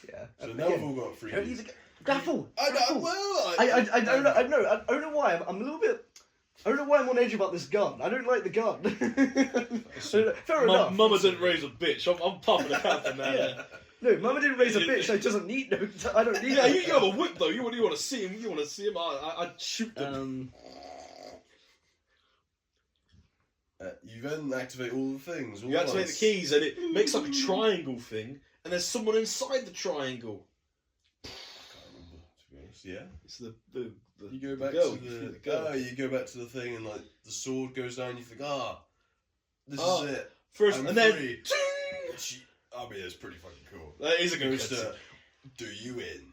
Yeah. So now we've all got free. Grapple. I know. Well, I don't know why. I'm a little bit. I don't know why I'm on edge about this gun. I don't like the gun. Fair enough. Mama didn't raise a bitch. I'm puffing the captain now. Yeah. No, Mama didn't raise a bitch, so it doesn't need no. I don't need. Yeah, you have a whip though. You want to see him. You want to see him. I'd shoot them. You then activate all the things. You activate the keys, and it makes like a triangle thing, and there's someone inside the triangle. I can't remember, to be honest. Yeah, it's the you go back to the you go back to the thing, and like the sword goes down. You think, this is it. First, and then. I mean, it's pretty fucking cool. That is a good cutscene. Do you in?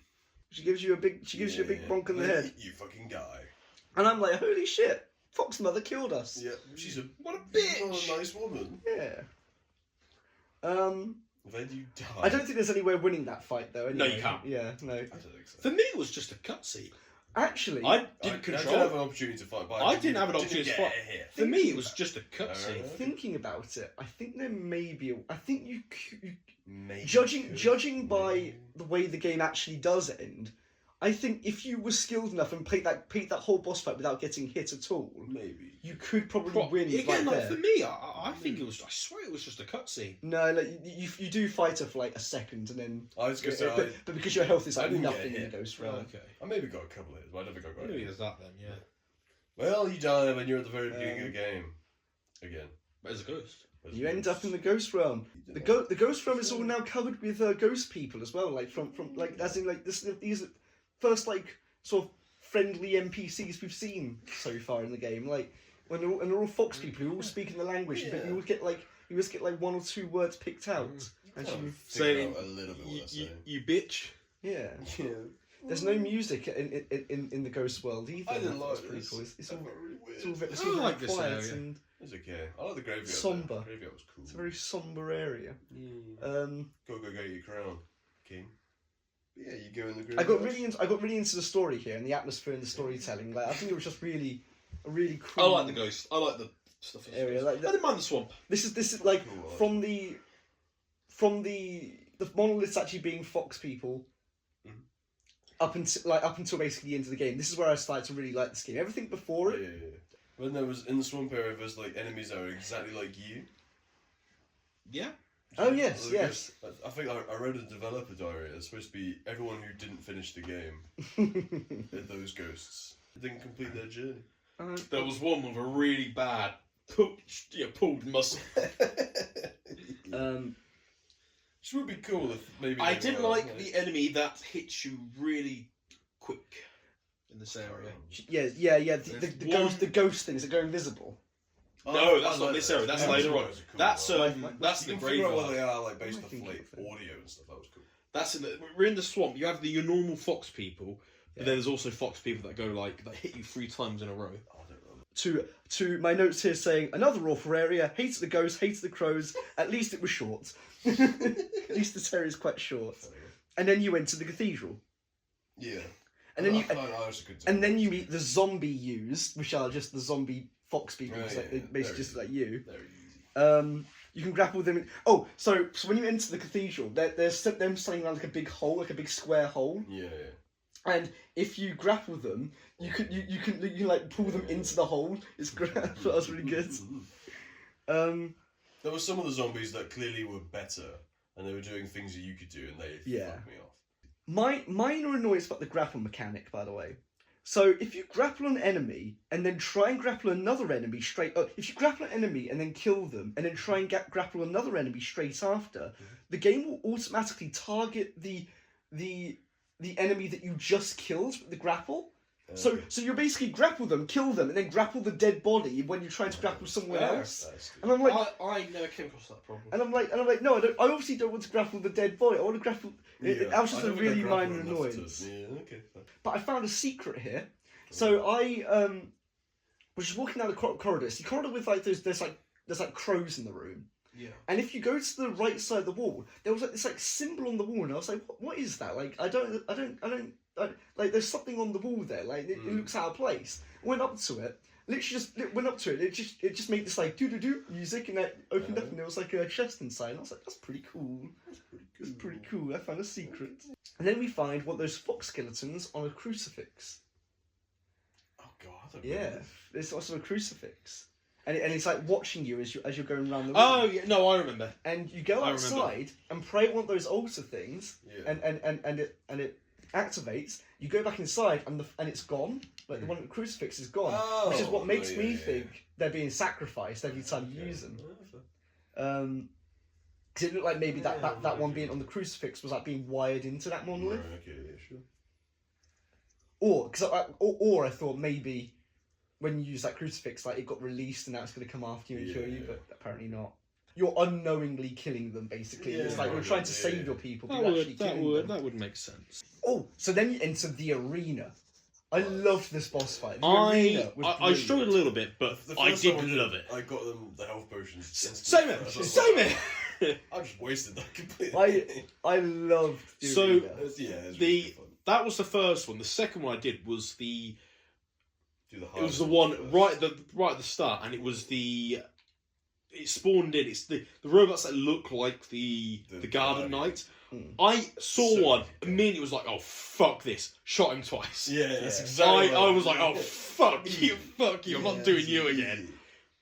She gives you a big bonk on the head. You fucking guy. And I'm like, holy shit! Fox mother killed us. Yeah, she's what a bitch. What a nice woman. Yeah. Then you die. I don't think there's any way of winning that fight though. Anyway. No, you can't. Yeah, no. I don't think so. For me, it was just a cutscene. Actually, I didn't have an opportunity to fight. But I didn't have an opportunity to fight. For me, it was just a cutscene. Thinking about it, I think there may be. I think you maybe judging by the way the game actually does end, I think if you were skilled enough and played that whole boss fight without getting hit at all, Maybe. you could probably win. Again, right like there. for me, I think it was. I swear it was just a cutscene. No, like you do fight her for like a second and then. I was gonna say, but because your health is I like didn't get nothing in hit. the ghost Oh, realm. okay. I maybe got a couple of hits, but I don't think I got Maybe it. there's that then. Yeah. Well, you die when you're at the very beginning of the game. Again. But as a ghost. You end up in the ghost realm. The ghost realm is all now covered with ghost people as well. Like from like as in like these are first like sort of friendly NPCs we've seen so far in the game. Like when they're all fox people who all speak in the language, but you always get like one or two words picked out. As you say a little bit what they're saying. You bitch. yeah. Yeah. There's no music in the ghost world either. I didn't like That's this. pretty cool. It's all really weird. it's all very, it's I all like very this quiet area. and It's okay. I like the graveyard. Somber. Though. The graveyard was cool. it's a very somber area. Go get your crown, king. But yeah, you go in the graveyard. I got really into the story here and the atmosphere and the storytelling. Like I think it was just really a really cool. I like the ghost. I like the stuff. Area, like I didn't mind the swamp. This is like Cool, from the monoliths actually being fox people. Up until basically the end of the game, this is where I started to really like this game. Everything before it, Yeah. When there was in the swamp area, there's like enemies that are exactly like you. Yeah. Oh, yes, Like, yes. I think I read a developer diary. It's supposed to be everyone who didn't finish the game. Those ghosts didn't complete their journey. There was one with a really bad pulled muscle. Which would be cool if maybe. I they didn't were, like the enemy that hits you really quick in this area. yeah. The ghost things that go invisible. No, that's not like this that. area. That's Yeah, later those on. guys are cool, That's though. that's You in the can figure out what graveyard. they are like based What off am I like thinking of? audio and stuff. That was cool. That's in the. We're in the swamp. You have your normal fox people, but Yeah. then there's also fox people that go that hit you 3 times in a row. Oh, I don't remember. To my notes here saying another awful area. Hated the ghosts. Hated the crows. At least it was short. At least this area is quite short. And then you went to the cathedral. Yeah. And then I also could and then you meet the zombie yous, which are just the zombie fox people, Oh, so yeah, basically just like you. Very easy. You can grapple them. So when you enter the cathedral, there's them standing around like a big hole, like a big square hole. Yeah. And if you grapple them, you can like pull them into the hole. It's great. That was really good. There were some of the zombies that clearly were better, and they were doing things that you could do, and they fucked me off. My minor annoyance about the grapple mechanic, by the way. So if you grapple an enemy and then try and grapple another enemy if you grapple an enemy and then kill them and then try and grapple another enemy straight after, the game will automatically target the enemy that you just killed with the grapple. So you basically grapple them, kill them, and then grapple the dead body when you're trying to grapple someone else. And I'm like, I never came across that problem. and I'm like, no, I obviously don't want to grapple the dead body. I want to grapple. That was just a really minor annoyance. Yeah, okay. But I found a secret here. So I was just walking down the corridor. It's the corridor with like there's like crows in the room. Yeah. And if you go to the right side of the wall, there was like this like symbol on the wall, and I was like, what is that? Like I don't like there's something on the wall there. Like it looks out of place. Went up to it. Literally just went up to it. It just made this like doo doo doo music, and it opened up, and there was like a chest inside. And I was like, that's pretty cool. That's pretty cool. I found a secret. And then we find one of those fox skeletons on a crucifix. Oh god. Yeah, it's also a crucifix, and it's like watching you as you're going around the room. Oh yeah, no, I remember. And you go outside and pray one of those altar things, Yeah. and it activates. You go back inside and it's gone. Like the one at the crucifix is gone, which is what makes me think they're being sacrificed every time you use them. Because it looked like maybe that one being on the crucifix was like being wired into that monolith. Right, okay, yeah, sure. Or I thought maybe when you use that crucifix, like it got released and now it's going to come after you and kill you, but apparently not. You're unknowingly killing them, basically. It's like you're trying to save your people, but you're actually killing them. That would make sense. Oh, so then you enter the arena. I loved this boss fight. The I arena was I brilliant. struggled a little bit, but The I first did time love it. I got them the health potions. Same instantly. it, same it. I just wasted that completely. I loved the So- arena. It's The- really fun. That was the first one. The second one I did was the. Do the It was hardest the one first. right at the start, and it was the. It spawned in. It's the robots that look like the Garden Guardian. Knight. I saw So one, good. immediately was like, oh, fuck this. Shot him twice. Yeah, that's exactly. I was like, oh, fuck you, I'm not doing you again.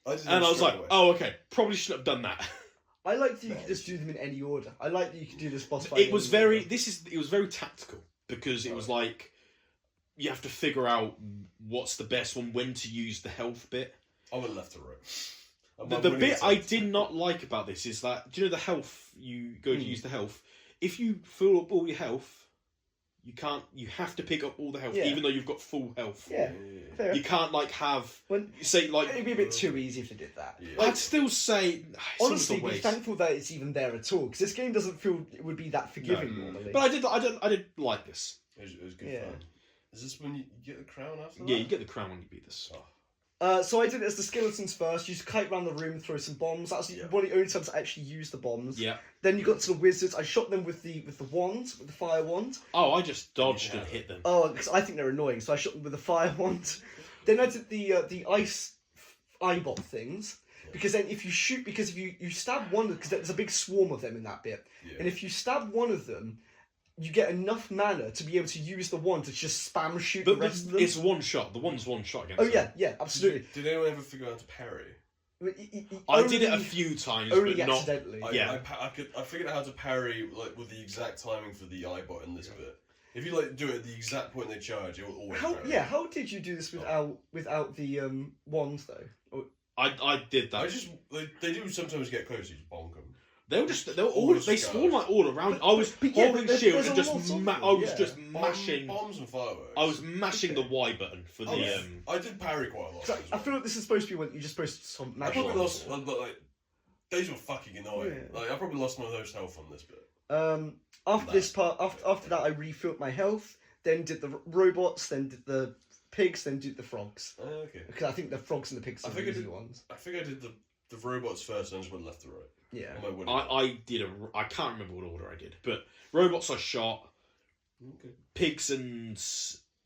And I was like, oh, okay, probably shouldn't have done that. I like that you could just do them in any order. I like that you could do this boss fight. It was very tactical, because it was like, you have to figure out what's the best one, when to use the health bit. I went left to right. The bit I did not like about this is that, do you know the health, you go to use the health, if you fill up all your health, you have to pick up all the health, even though you've got full health. Yeah, fair. You can't have, say it'd be a bit too easy if they did that. Yeah. I'd still say, honestly, be thankful that it's even there at all, because this game doesn't feel it would be that forgiving normally. But I did like this. It was good fun. Is this when you get the crown after that? Yeah, you get the crown when you beat this. So I did it as the skeletons first. You just kite around the room, throw some bombs. That's one of the only times I actually used the bombs. Yeah. Then you got to the wizards. I shot them with the wand, with the fire wand. Oh, I just dodged and hit them. Oh, because I think they're annoying, so I shot them with the fire wand. Then I did the ice eyebot things. Because then if you stab one, because there's a big swarm of them in that bit, and if you stab one of them, you get enough mana to be able to use the wand to just spam shoot the rest of them. It's one shot. The one's one shot against them. Yeah, absolutely. Did anyone ever figure out how to parry? I did it a few times, only but not accidentally. I figured out how to parry with the exact timing for the eyebot in this bit. If you do it at the exact point they charge, it will always parry. How did you do this without the wand though? I did that. They do sometimes get close. You just bonk them. They spawn like all around. I was holding shield and just mashing bombs and fireworks. I was mashing the Y button for the. I did parry quite a lot. I feel like this is supposed to be when you're just supposed to mash. I probably lost, those were fucking annoying. Yeah. I probably lost my most health on this bit. After that, I refilled my health. Then did the robots. Then did the pigs. Then did the frogs. Okay. Because I think the frogs and the pigs are the easy ones. I think I did the robots first, and I just went left to right. Yeah. I can't remember what order I did, but robots I shot. Okay. Pigs and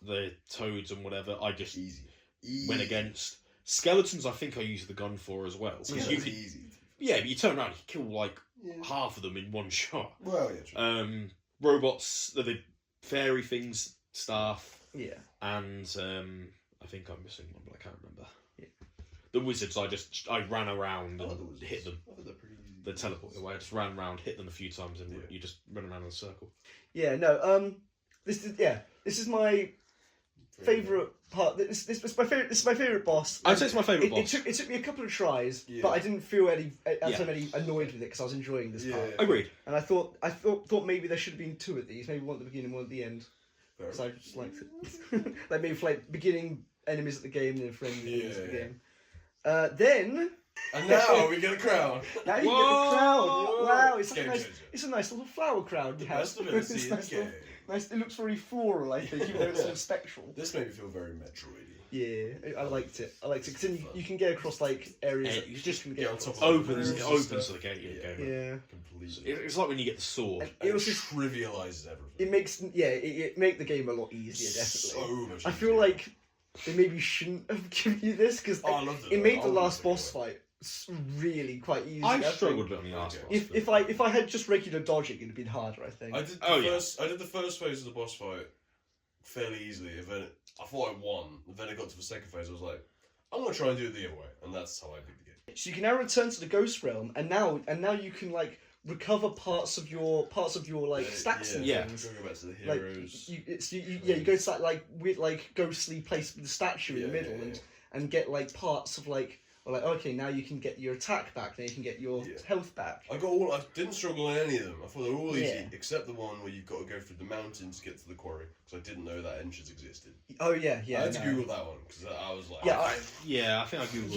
the toads and whatever I just went against. Skeletons I think I used the gun for as well. Because you could, easy. Yeah, but you turn around, you kill half of them in one shot. Well, yeah, true. Robots, the fairy things, staff. Yeah. And I think I'm missing one, but I can't remember. Yeah. The wizards, I ran around and hit them. The teleport away. I just ran around, hit them a few times, and you just run around in a circle. Yeah, no. This is my favourite part. This is my favourite boss. I'd say it's my favourite boss. It took me a couple of tries, but I didn't feel any annoyed with it because I was enjoying this part. Agreed. And I thought maybe there should have been two of these, maybe one at the beginning, one at the end. So I just liked it. Maybe for beginning enemies at the game, and then friendly enemies at the game. Then. And now we get a crown. Now you get the crown. Wow, it's a nice little flower crown. The best ability in the game. Nice. It looks very floral, I think, even though it's sort of spectral. This made me feel very Metroidy. Yeah, I liked it. Because then you can get across areas. That you just can get on top of opens the gate. Yeah, completely. It's like when you get the sword. It also trivializes everything. It makes it make the game a lot easier. Definitely. So much. I feel like they maybe shouldn't have given you this because it made the last boss fight really quite easy. I struggled a bit on the last boss. If I had just regular dodging, it'd have been harder. I think. I did the first phase of the boss fight fairly easily. And then I thought I won. And then I got to the second phase. I was like, I'm gonna try and do it the other way, and that's how I beat the game. So you can now return to the ghost realm, and now you can recover parts of your stacks and things. Go back to the heroes. You go to that weird ghostly place with the statue in the middle and get parts of okay, now you can get your attack back, now you can get your health back. I didn't struggle on any of them. I thought they were all easy, except the one where you've got to go through the mountains to get to the quarry, because I didn't know that entrance existed. Oh yeah. I had to Google that one, because I was like... I think I Googled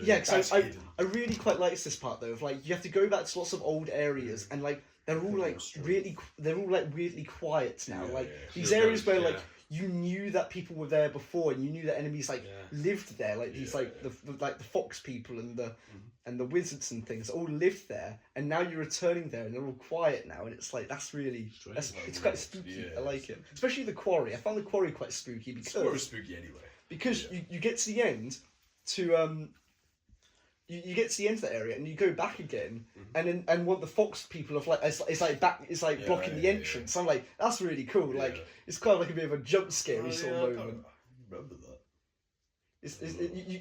because I really quite liked this part, though, of you have to go back to lots of old areas, and they're all weirdly quiet now. These areas where you knew that people were there before, and you knew that enemies lived there, the fox people and the wizards and things all lived there, and now you're returning there and they're all quiet now, and it's it's quite spooky. I like it, especially the quarry. I found the quarry quite spooky because the quarry was spooky anyway. Because you get to the end to you get to the end of that area and you go back again, and one of the fox people of like it's like blocking the entrance. I'm like, that's really cool. Like it's kind of like a bit of a jump scary sort of moment. I remember that.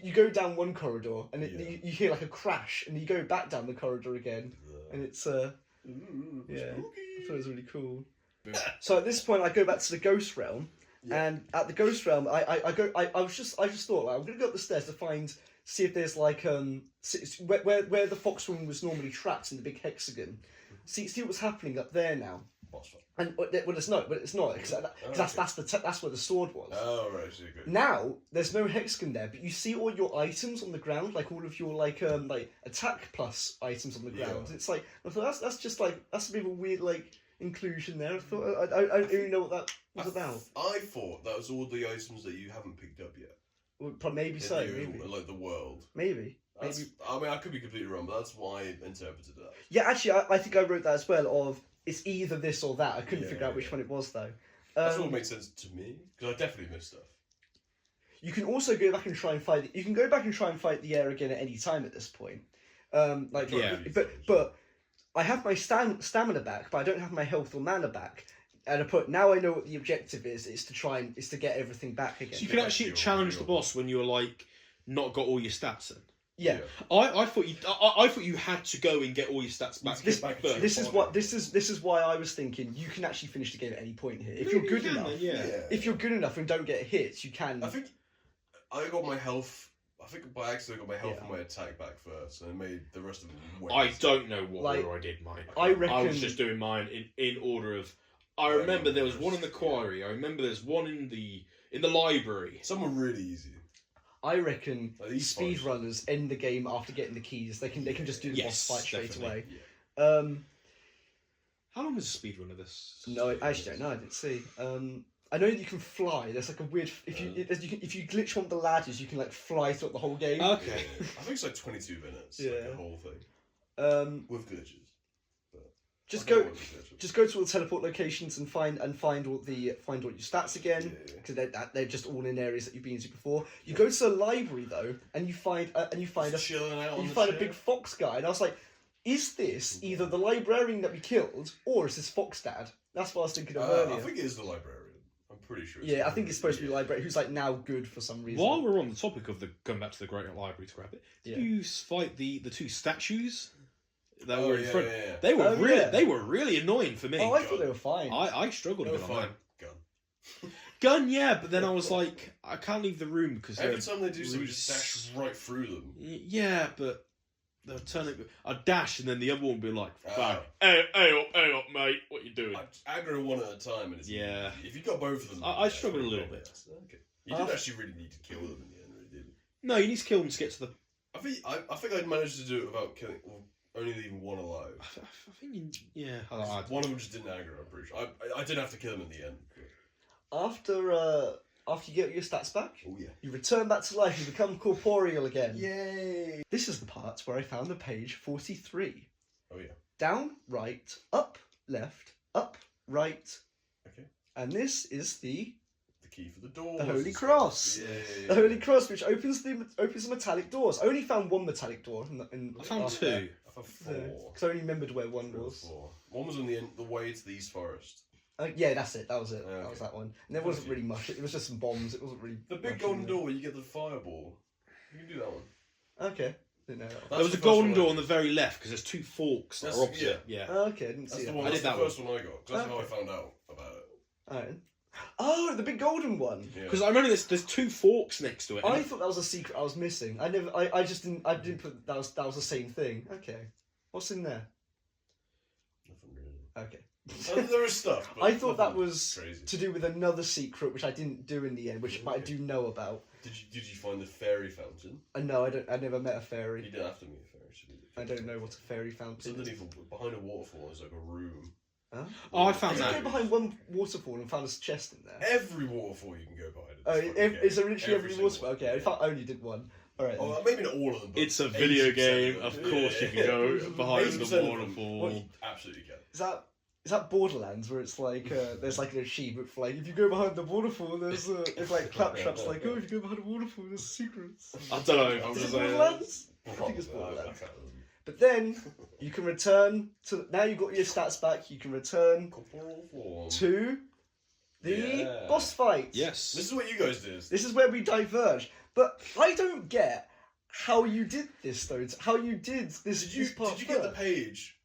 You go down one corridor and you hear like a crash, and you go back down the corridor again, and it's yeah, I thought it was really cool. So at this point, I go back to the ghost realm, and at the ghost realm, I just thought, like, I'm gonna go up the stairs to see if there's like where the fox woman was normally trapped in the big hexagon. See what's happening up there now. And well, it's not because that's where the sword was. Oh right, so good. Now there's no hexagon there, but you see all your items on the ground, like all of your like attack plus items on the ground. It's like I thought that's just like that's a bit of a weird like inclusion there. I thought I don't even know what that was about. I thought that was all the items that you haven't picked up yet. Well, maybe so. Maybe like the world. Maybe. I mean, I could be completely wrong, but that's why I interpreted that. Yeah, actually, I think I wrote that as well. Of it's either this or that. I couldn't figure out which one it was though. That's what makes sense to me because I definitely missed stuff. You can also go back and try and fight. You can go back and try and fight the air again at any time at this point. But I have my stamina back, but I don't have my health or mana back. And now I know what the objective is to get everything back again. So you can actually challenge the boss when you're like not got all your stats in. Yeah. I thought you had to go and get all your stats back. This is why I was thinking you can actually finish the game at any point here. If you're good enough. If you're good enough and don't get hits, you can. I think I got my health. I think by accident I got my health and my attack back first, and I made the rest of them wait. I don't know what order I did mine. I reckon I was just doing mine in order of. I remember there was one in the quarry. I remember there's one in the library. Some were really easy. I reckon speedrunners end the game after getting the keys. They can just do the boss fight straight away. Yeah. How long is a speedrun of this? No, I actually don't know. I didn't see. I know that you can fly. There's like a weird if you glitch one of the ladders, you can like fly throughout the whole game. Okay. I think it's like 22 minutes. Like the whole thing. With glitches. Just go to all the teleport locations and find all your stats again because they're just all in areas that you've been to before. You go to the library though, and you find a big fox guy, and I was like, is this either the librarian that we killed or is this fox dad? That's what I was thinking of earlier. I think it is the librarian. I'm pretty sure. Yeah, I think it's supposed to be the librarian who's like now good for some reason. While we're on the topic of going back to the Great Library to grab it, did you fight the two statues? That were in front. Yeah. They were really annoying for me. Oh, I thought they were fine. I struggled a bit on that. Gun, yeah, but then I was like, I can't leave the room because every time they do something, just dash right through them. Yeah, but they'll turn it. I'd dash, and then the other one would be like, "Hey up, mate, what you doing?" I'd aggro one at a time, and if you got both of them, I struggled a little bit. Okay. You didn't actually really need to kill them in the end, really, did you? No, you need to kill them to get to the. I think I'd managed to do it without killing. Only leaving one alive. I think one of them just didn't aggro, I'm pretty sure. I did have to kill him in the end. After you get your stats back, you return back to life, you become corporeal again. Yay! This is the part where I found the page 43. Oh yeah. Down, right, up, left, up, right. Okay. And this is the key for the door. The Holy Cross. Yay. The Holy Cross, which opens the metallic doors. I only found one metallic door. I found two. I found four. Because I only remembered where one was. One was on the way to the East Forest. Yeah, that's it. That was it. That was that one. And there wasn't really much. It was just some bombs. It wasn't really. The big golden door where you get the fireball. You can do that one. Okay. Didn't know that one. There was a golden door on the very left because there's two forks that are opposite. Yeah. Okay, I didn't see that. That's the first one I got. That's how I found out about it. Alright. Oh, the big golden one. Because I remember there's two forks next to it. I thought that was a secret I was missing. I didn't put that was the same thing. Okay. What's in there? Nothing really. Okay. There is stuff. I thought that was crazy. To do with another secret which I didn't do in the end, which I do know about. Did you find the fairy fountain? No, I never met a fairy. You didn't have to meet a fairy. I don't know what a fairy fountain is. Behind a waterfall is like a room. Huh? Oh, I found that. I go behind one waterfall and found a chest in there. Every waterfall you can go behind. Is there literally every waterfall? Okay, I only did one. Alright. Oh, maybe not all of them. But it's a video game. Of course, you can go behind the waterfall. You absolutely can. Is that Borderlands where it's like there's like an achievement for like if you go behind the waterfall it's like claptraps like if you go behind the waterfall there's secrets. I don't know. I'm just saying. I think it's Borderlands. I can't remember. But then you can return to now you've got your stats back. You can return Corporal form. to the boss fight. Yes. This is what you guys did. This is where we diverge. But I don't get how you did this though. How you did this? This part Did you get the first. page?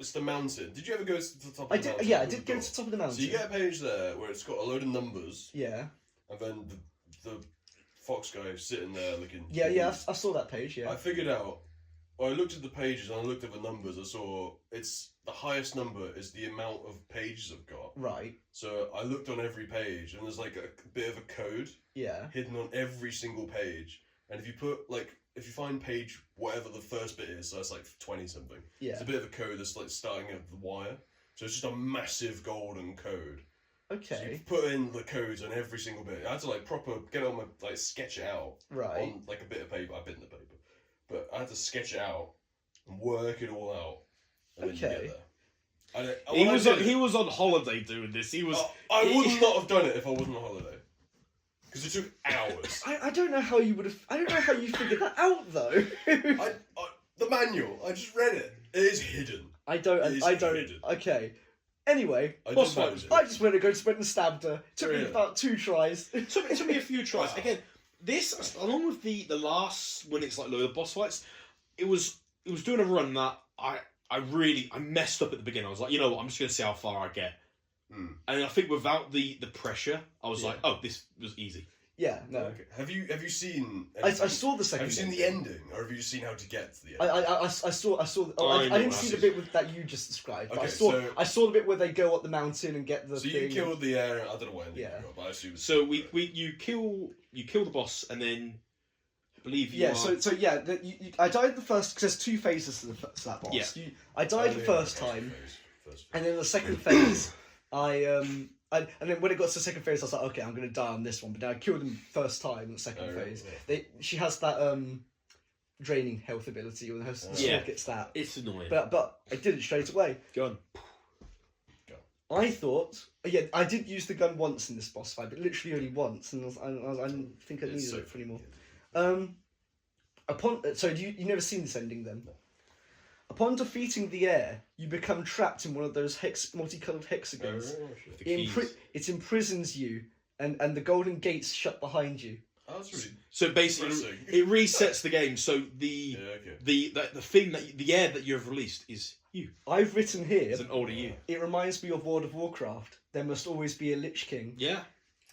It's the mountain. Did you ever go to the top of I the did. mountain? Yeah, I did go to the top of the mountain. So you get a page there where it's got a load of numbers, Yeah. and then the fox guy sitting there looking. Yeah. I saw that page. Yeah. I figured out. Well, I looked at the pages and I looked at the numbers. I saw it's the highest number is the amount of pages I've got. Right. So I looked on every page and there's like a bit of a code Yeah. hidden on every single page. And if you find page whatever the first bit is, so it's like 20 something. Yeah. It's a bit of a code that's like starting at the wire. So it's just a massive golden code. So Okay. you put in the codes on every single bit. I had to like proper get on my sketch it out Right. on like a bit of paper. I bit in the paper, but I had to sketch it out and work it all out. And then you Okay. get there. He was on holiday doing this. He was. I would not have done it if I wasn't on holiday. Because it took hours. I don't know how you would have. I don't know how you figured that out though. The manual. I just read it. It is hidden. I don't. It is I don't. hidden. Okay. Anyway, I Boss did manage fight. it. I just went and stabbed her. Took me Really? about 2 tries. It took me a few tries. Wow. Again, this along with the last when it's like low the boss fights, it was doing a run that I messed up at the beginning. I was like, you know what, I'm just gonna see how far I get. Mm. And I think without the pressure, I was Yeah. like, oh, this was easy. Yeah. No. Okay. Have you seen? I saw the second. Have you seen one. the ending, or have you just seen how to get to the I ending? saw. Oh, I I know didn't what see that the is. bit that you just described. But Okay, I saw the bit where they go up the mountain and get the So thing. you killed the air. I don't know what ending Yeah. you got, but I assume. So you kill the boss and then I believe you Yeah. are- So yeah. I died the first because there's 2 phases to that boss. Yeah. I died the first time. First And then the second phase, and then when it got to the second phase, I was like, okay, I'm gonna die on this one. But then I killed him first time in the second Oh, phase. yeah. She has that draining health ability, or her sword Yeah. gets that. it's annoying. But I did it straight away. Go on. I thought, I did use the gun once in this boss fight, but literally only once, and I didn't think I It's needed so it for anymore. funny. So you never seen this ending then? No. Upon defeating the air, you become trapped in one of those multicolored hexagons. The keys. It imprisons you, and the golden gates shut behind you. Oh, that's really. So basically, Depressing. it resets the game. So the Yeah, okay. the thing the air that you have released is you. I've written here. It's an older you. It reminds me of World of Warcraft. There must always be a Lich King. Yeah.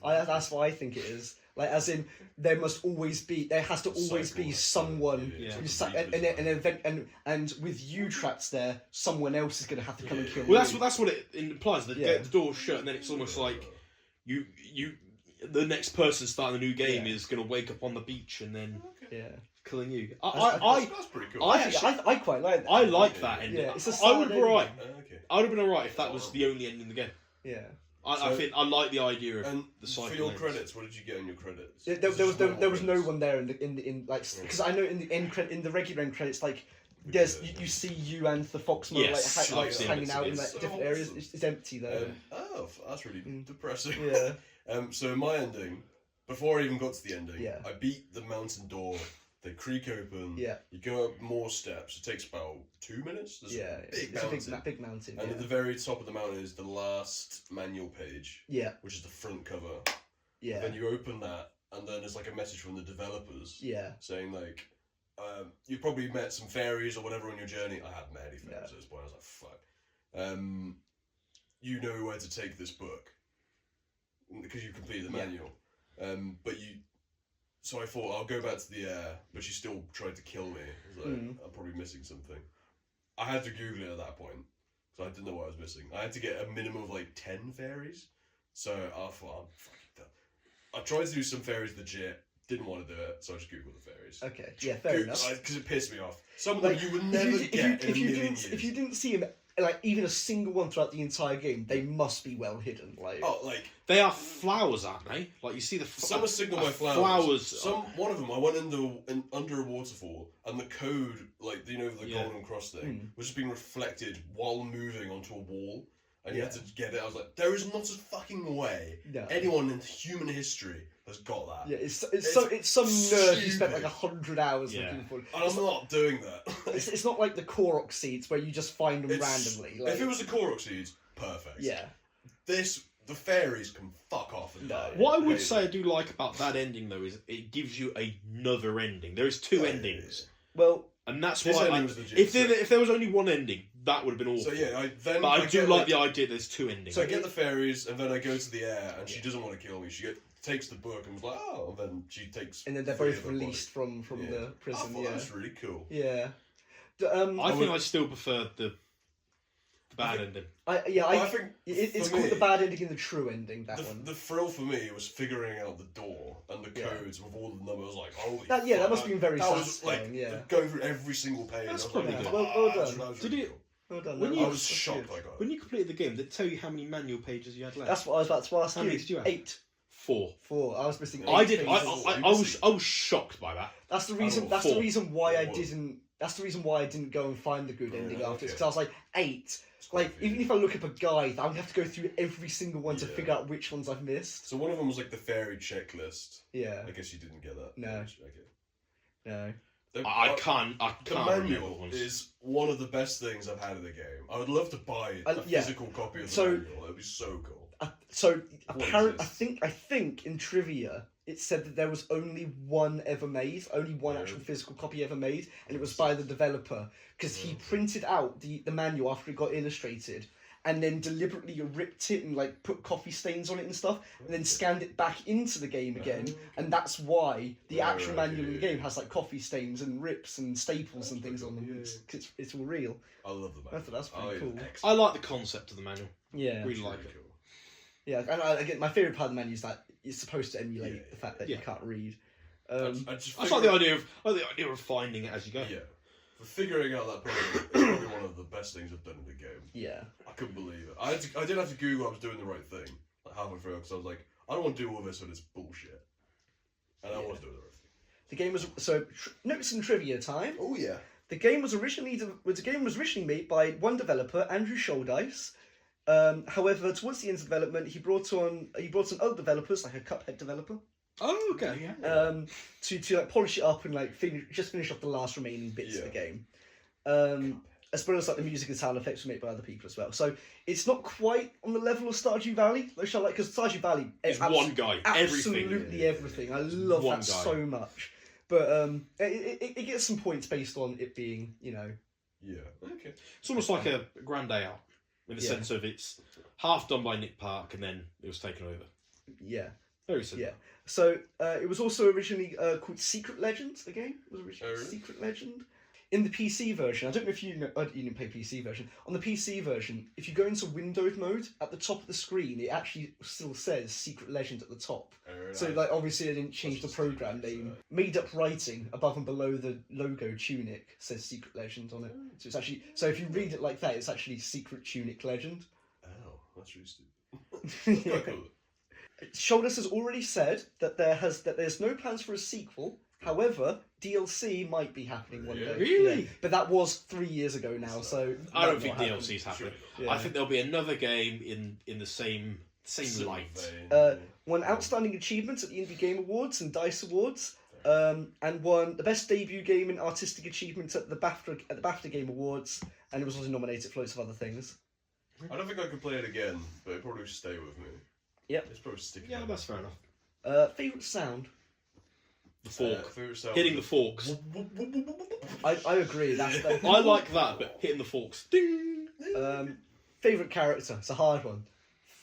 That's what I think it is. Like, as in, there has to always be Cycle. someone, Yeah. who's and with you trapped there, someone else is going to have to come and kill Well, you. that's what it implies. The, Yeah. the door's shut, and then it's almost like you the next person starting a new game Yeah. is going to wake up on the beach and then Yeah, killing you. That's pretty cool. I quite like that. I like that ending. Yeah, it's a I would have been solid alright. Okay. I would have been alright if that was the only ending in the game. Yeah. I So- think I like the idea of And the for cycle. your ends. credits, what did you get in your credits? There was no one there in like because I know in the in the regular end credits like there's you see you and the fox mode Yes, like I've seen hanging it. out in like It's different so areas. awesome. It's empty there. That's really depressing. Yeah. So my ending, before I even got to the ending, Yeah. I beat the mountain door. They creak open. Yeah. You go up more steps. It takes about 2 minutes. There's Yeah, a big it's mountain. a big mountain. And Yeah. at the very top of the mountain is the last manual page, Yeah, which is the front cover. yeah, Then you open that, and then there's like a message from the developers yeah, saying like, you've probably met some fairies or whatever on your journey. I had met any fairies Yeah. at this point. I was like, fuck. You know where to take this book because you completed the Yeah. manual. But you. So I thought I'll go back to the air, but she still tried to kill me. I was like, I'm probably missing something. I had to Google it at that point because I didn't know what I was missing. I had to get a minimum of like 10 fairies. So I thought, I'm fucking done. I tried to do some fairies legit, didn't want to do it, so I just Googled the fairies. Okay, yeah, fair enough. Because it pissed me off. Some of Like, them you would never get in a million didn't years. if you didn't see him like even a single one throughout the entire game, they must be well hidden. Like Oh, like They are flowers, aren't they? Like you see the some are signaled by flowers. One of them, I went under a waterfall, and the code, like the Yeah. golden cross thing, was just being reflected while moving onto a wall. and you had to get it. I was like, there is not a fucking way anyone in human history has got that. Yeah, it's some nerd who spent like 100 hours looking for it. And I'm not doing that. It's not like the Korok seeds where you just find them randomly. Like, if it was the Korok seeds, perfect. Yeah. The fairies can fuck off. And die. What I would say I do like about that ending, though, is it gives you another ending. There is two endings. Well, and that's this why ending was legit, if there was only one ending, that would have been awful. So yeah, but I do like the idea there's two endings. So I get the fairies, and then I go to the air, and she doesn't want to kill me. She takes the book and was like, oh, and then she takes. And then they're both released from the prison. I thought that was really cool. Yeah. I think I still prefer the bad ending. I think it's called the bad ending and the true ending. The thrill for me was figuring out the door and the codes with all the numbers. Like, holy. That must have been very satisfying. Going through every single page. That's probably good. Well done. Did it? Well done. I was shocked by that. When you completed the game, did it tell you how many manual pages you had left? That's what I was about to ask you. How many did you have? 8. 4. I was missing 8. I did. I was shocked by that. That's the reason. That's the reason why I didn't. That's the reason why I didn't go and find the good ending after. Because I was like 8. Like, even if I look up a guide, I would have to go through every single one to figure out which ones I've missed. So one of them was like the fairy checklist. Yeah. I guess you didn't get that. No. Okay. No. I can't The manual is one of the best things I've had in the game. I would love to buy a physical copy of the manual. It would be so cool. Apparently, I think in trivia it said that there was only one ever made, only one actual physical copy ever made, and it was by the developer because he printed out the manual after it got illustrated, and then deliberately ripped it and like put coffee stains on it and stuff, and then scanned it back into the game again, and that's why the actual manual in the game has like coffee stains and rips and staples and things on them. It's all real. I love the manual. That's pretty cool. I like the concept of the manual. Yeah, really like it. Yeah, and again, my favourite part of the menu is that it's supposed to emulate the fact that you can't read. I like the idea of finding it as you go. Yeah, for figuring out that problem is probably one of the best things I've done in the game. Yeah, I couldn't believe it. I did have to Google I was doing the right thing like halfway through because I was like, I don't want to do all this with this bullshit, and I was doing the right thing. The game was notes and trivia time. Oh yeah. The game was originally made by one developer, Andrew Shouldice. However, towards the end of development, he brought on other developers, like a Cuphead developer. Oh, okay. Yeah. To like polish it up and like finish off the last remaining bits of the game. As well as like the music and sound effects were made by other people as well. So it's not quite on the level of Stardew Valley. Because Stardew Valley is one guy, absolutely everything. I love that so much. But it gets some points based on it being, Yeah. Okay. It's almost like a Grand Ale. In the sense of it's half done by Nick Park and then it was taken over. Yeah. Very similar. Yeah. So it was also originally called Secret Legend, the game. It was originally Secret Legend. In the PC version, I don't know if you didn't play PC version. On the PC version, if you go into windowed mode, at the top of the screen, it actually still says Secret Legend at the top. So, like, obviously they didn't change the program name. Made up writing above and below the logo Tunic says Secret Legend on it. So it's actually, if you read it like that, it's actually Secret Tunic Legend. Oh, that's really stupid. Shoulders has already said that there's no plans for a sequel. However, DLC might be happening one day. Really? Yeah. But that was 3 years ago now, so I don't think DLC's happening. Sure. I think there'll be another game in the same light. Won outstanding achievements at the Indie Game Awards and DICE Awards, and won the best debut game in artistic achievements at the BAFTA Game Awards, and it was also nominated for loads of other things. I don't think I could play it again, but it probably would stay with me. Yep. It's probably sticking. Yeah, that's fair enough. Favourite sound? The fork. Hitting the forks. I agree. I like that, but hitting the forks. Ding! Favourite character? It's a hard one.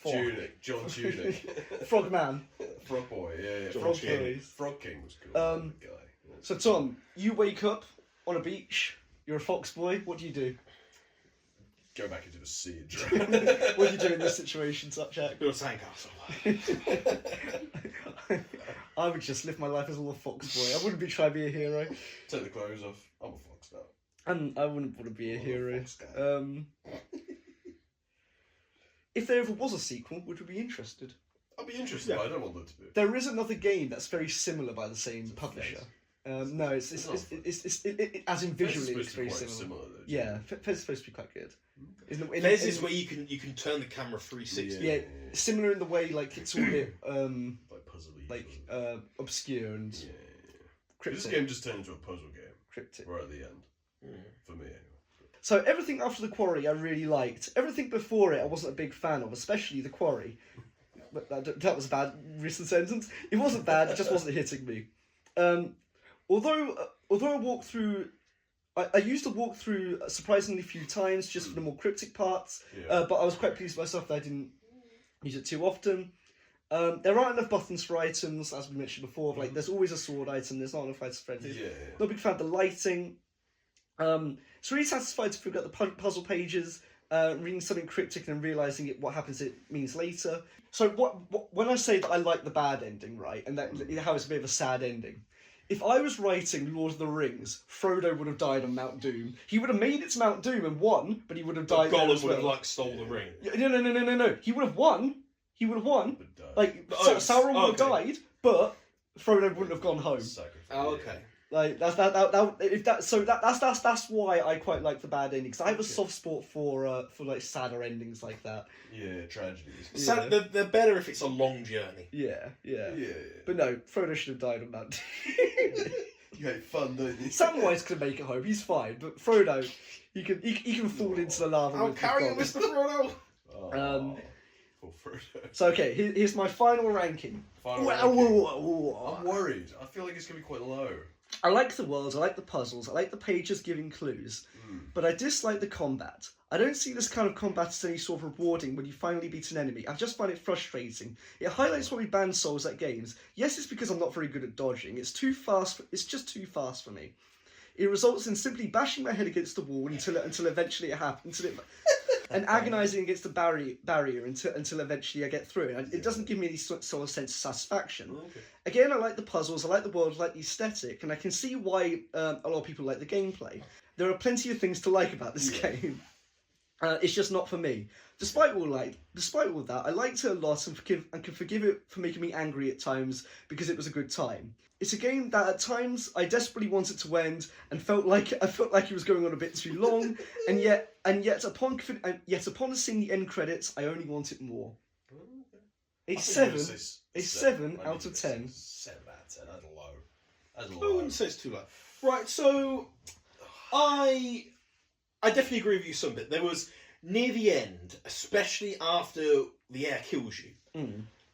Tunic. John Tunic. Frogman. Frog Boy, yeah. Frog King. Frog King was cool. So Tom, you wake up on a beach, you're a fox boy, what do you do? Go back into the sea and drown. What do you do in this situation, Jack? Build a sandcastle. I would just live my life as a little fox boy. I wouldn't be trying to be a hero. Take the clothes off. I'm a fox now. And I wouldn't want to be a hero. Fox guy. If there ever was a sequel, would we be interested? I'd be interested, but I don't want there to be. There is another game that's very similar by the same publisher. No, it's as in visually, it's very quite similar. though, Yeah, Fez is supposed to be quite good. Fez is where you can turn the camera 360. Yeah, similar in the way like it's all a bit like puzzly, obscure and cryptic. This game just turned into a puzzle game. Cryptic. Right at the end, for me anyway. So everything after the Quarry I really liked. Everything before it I wasn't a big fan of, especially the Quarry. But that was a bad recent sentence. It wasn't bad, it just wasn't hitting me. Although I walked through, I used to walk through surprisingly few times just for the more cryptic parts, but I was quite pleased with myself that I didn't use it too often. There aren't enough buttons for items, as we mentioned before. Like, there's always a sword item, there's not enough items for anything. Not a big fan of the lighting. It's really satisfied to figure out the puzzle pages, reading something cryptic and realising what happens it means later. So when I say that I like the bad ending, right, and that how it's a bit of a sad ending, if I was writing Lord of the Rings, Frodo would have died on Mount Doom. He would have made it to Mount Doom and won, but he would have died there as Gollum would well. have stole the ring. No. He would have won. Like Sauron would have died, but Frodo wouldn't have gone home. Oh, okay. Like that's why I quite like the bad endings. I have a soft spot for like sadder endings like that. Yeah, tragedies. So they're better if it's a long journey. Yeah. But no, Frodo should have died on that. You hate fun, don't you? Samwise could make it home. He's fine, but Frodo, he can fall into the lava. I'll carry you, Mr. Frodo. Poor Frodo. So okay, here's my final ranking. I'm worried. I feel like it's gonna be quite low. I like the world, I like the puzzles, I like the pages giving clues, but I dislike the combat. I don't see this kind of combat as any sort of rewarding when you finally beat an enemy. I just find it frustrating. It highlights why we ban Souls at games. Yes, it's because I'm not very good at dodging. It's just too fast for me. It results in simply bashing my head against the wall until eventually it happens, and agonising against the barrier until eventually I get through. And it doesn't give me any sort of sense of satisfaction. Okay. Again, I like the puzzles, I like the world, I like the aesthetic, and I can see why a lot of people like the gameplay. There are plenty of things to like about this game. It's just not for me. Despite all that, I liked it a lot and can forgive it for making me angry at times because it was a good time. It's a game that at times I desperately wanted to end and felt like it was going on a bit too long, and yet upon seeing the end credits, I only wanted more. A 7 out of 10. 7 out of 10. That's low. That's I low. wouldn't say it's too low. Right, so I definitely agree with you some bit. There was near the end, especially after the air kills you,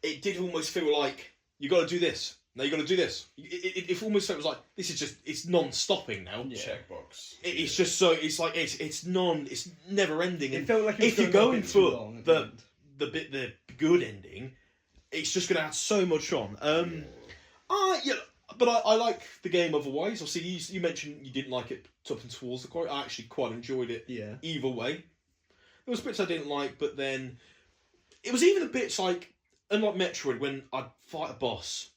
it did almost feel like you got to do this. Now you got to do this. It almost felt like this is just it's non-stopping now. Yeah. Checkbox. It's just so it's like it's never ending. It felt like it was if you're going going for the good ending, it's just going to add so much on. But I like the game otherwise. Obviously, you mentioned you didn't like it up and towards the quarry. I actually quite enjoyed it. Yeah. Either way, there was bits I didn't like, but then it was even the bits like unlike Metroid when I'd fight a boss.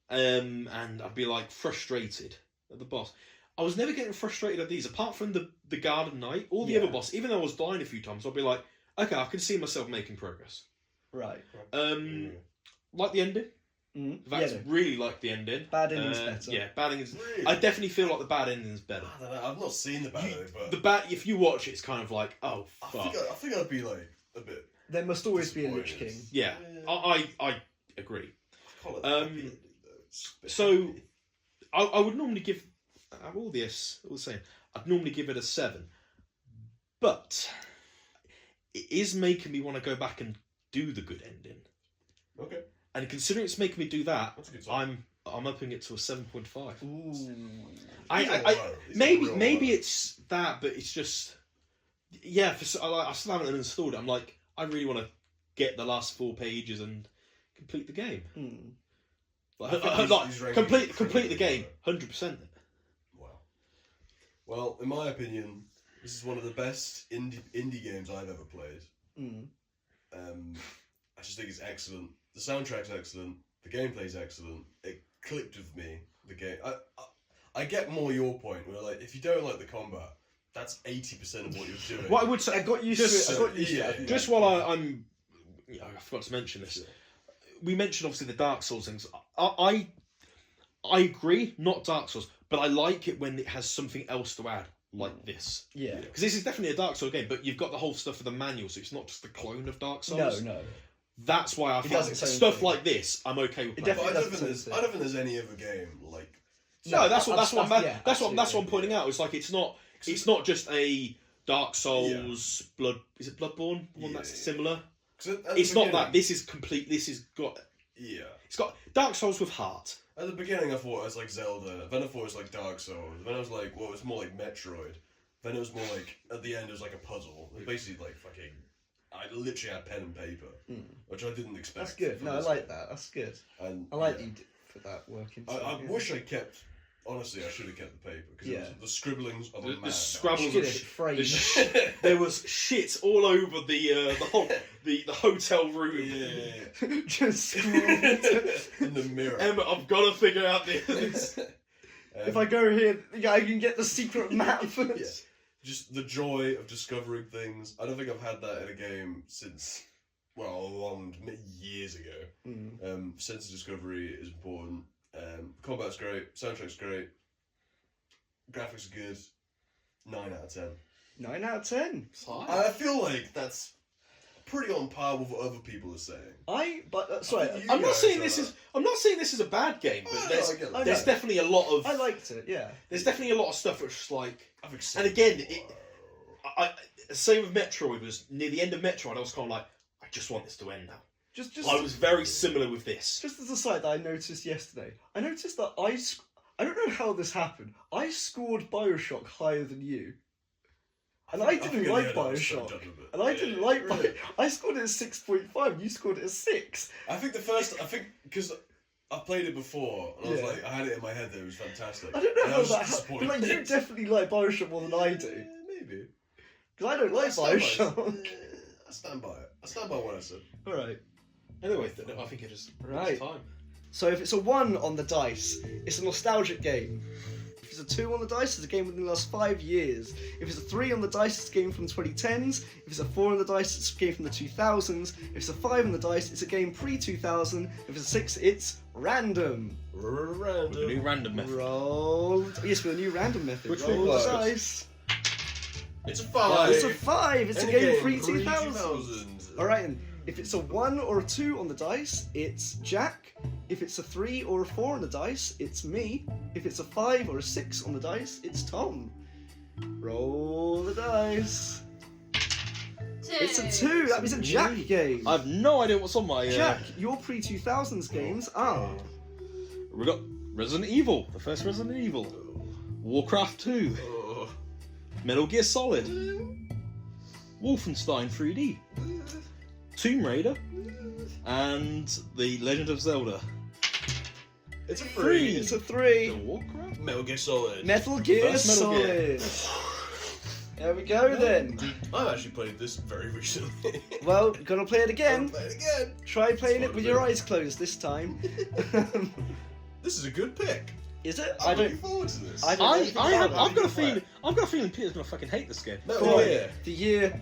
And I'd be like frustrated at the boss. I was never getting frustrated at these, apart from the Garden Knight or the other boss. Even though I was dying a few times, I'd be like, okay, I can see myself making progress. Right. Like the ending. In fact, really like the ending. Bad ending's better. Yeah, bad ending's. Really? I definitely feel like the bad ending's better. I don't know. I've not seen the bad ending, but the bad. If you watch it, it's kind of like, oh fuck. I think I'd be like a bit. There must always be a Lich King. Yeah. I agree. I call it happy ending, though. So, I would normally give all the same. I'd normally give it a 7, but it is making me want to go back and do the good ending. Okay. And considering it's making me do that, That's a good sign. I'm upping it to a 7.5. Ooh. Maybe it's that, but it's just I still haven't installed it. I'm like, I really want to get the last 4 pages and complete the game. Complete the game, 100%. Wow. Well, in my opinion, this is one of the best indie games I've ever played. I just think it's excellent. The soundtrack's excellent. The gameplay's excellent. It clicked with me. The game. I get more your point. Where like, if you don't like the combat, that's 80% of what you're doing. What I would say, I got used to it. I got used to it. Just while I'm, I forgot to mention this. We mentioned obviously the Dark Souls things. I I agree, not Dark Souls, but I like it when it has something else to add, like this. Yeah. Because this is definitely a Dark Souls game, but you've got the whole stuff of the manual, so it's not just the clone of Dark Souls. No. That's why I It find does its own stuff thing. like this, I'm okay with It playing. But I definitely don't does think there's any other game like. No, that's what I'm absolutely. pointing out. It's like it's not just a Dark Souls Blood. Is it Bloodborne? One that's similar. It's not that. This is complete. This has got. Yeah. It's got Dark Souls with heart. At the beginning, I thought it was like Zelda. Then I thought it was like Dark Souls. Then I was like, well, it's more like Metroid. Then it was more like at the end, it was like a puzzle. It was basically like fucking. I literally had pen and paper, which I didn't expect. That's good. No, I like that. That's good. And I like that you put that work into I it. wish I kept. Honestly, I should have kept the paper because the scribblings of a man. The scrabbles. Get it framed. There was shit all over the hotel room. Yeah. Just scrawled. In the mirror. Emma, I've got to figure out this. If I go here, I can get the secret map. Yeah. Just the joy of discovering things. I don't think I've had that in a game since, well, long years ago. Sense of discovery is important. Combat's great. Soundtrack's great. Graphics are good. 9 out of 10. 9 out of 10. I feel like that's pretty on par with what other people are saying. Sorry, I'm not saying this is a bad game, but there's definitely a lot of. I liked it. Yeah. There's definitely a lot of stuff which like. I've And again, same with Metroid. Was near the end of Metroid, I was kind of like, I just want this to end now. Just I was very similar with this. Just as a side that I noticed yesterday, I noticed that I don't know how this happened. I scored Bioshock higher than you. And I didn't like Bioshock. And I didn't like Bioshock. I scored it at 6.5, you scored it at 6. I think because I played it before, and I was like, I had it in my head that it was fantastic. I don't know and how was that just happened. But like, disappointed. you definitely like Bioshock more than I do. Maybe. Because I don't like Bioshock. I stand by it. I stand by what I said. Alright. Anyway, I think it is Right. time. So if it's a 1 on the dice, it's a nostalgic game. If it's a 2 on the dice, it's a game within the last 5 years. If it's a 3 on the dice, it's a game from the 2010s. If it's a 4 on the dice, it's a game from the 2000s. If it's a 5 on the dice, it's a game pre-2000. If it's a 6, it's random. With a new random method. Roll. Yes, with a new random method. Which Roll works. the dice. It's a 5. It's a 5. It's a game pre-2000. 2000. Alright, and if it's a 1 or a 2 on the dice, it's Jack. If it's a 3 or a 4 on the dice, it's me. If it's a 5 or a 6 on the dice, it's Tom. Roll the dice. 2. It's a 2. That means a Jack game. I have no idea what's on my. Jack, your pre-2000s games are We got Resident Evil, the first Resident Evil, Warcraft 2, Oh. Metal Gear Solid, Wolfenstein 3D, Tomb Raider, and The Legend of Zelda. It's a 3. 3. It's a 3. Warcraft? Metal Gear Solid. Metal Gear First Metal Gear. Solid. There we go then. I've actually played this very recently. Well, gonna play it again. Play it again. Try playing That's it with what your I do. eyes closed this time. This is a good pick. Is it? I'm looking forward to this. I don't think I've got a play feeling. it. I've got a feeling Peter's gonna fucking hate this game. Metal For Gear. the year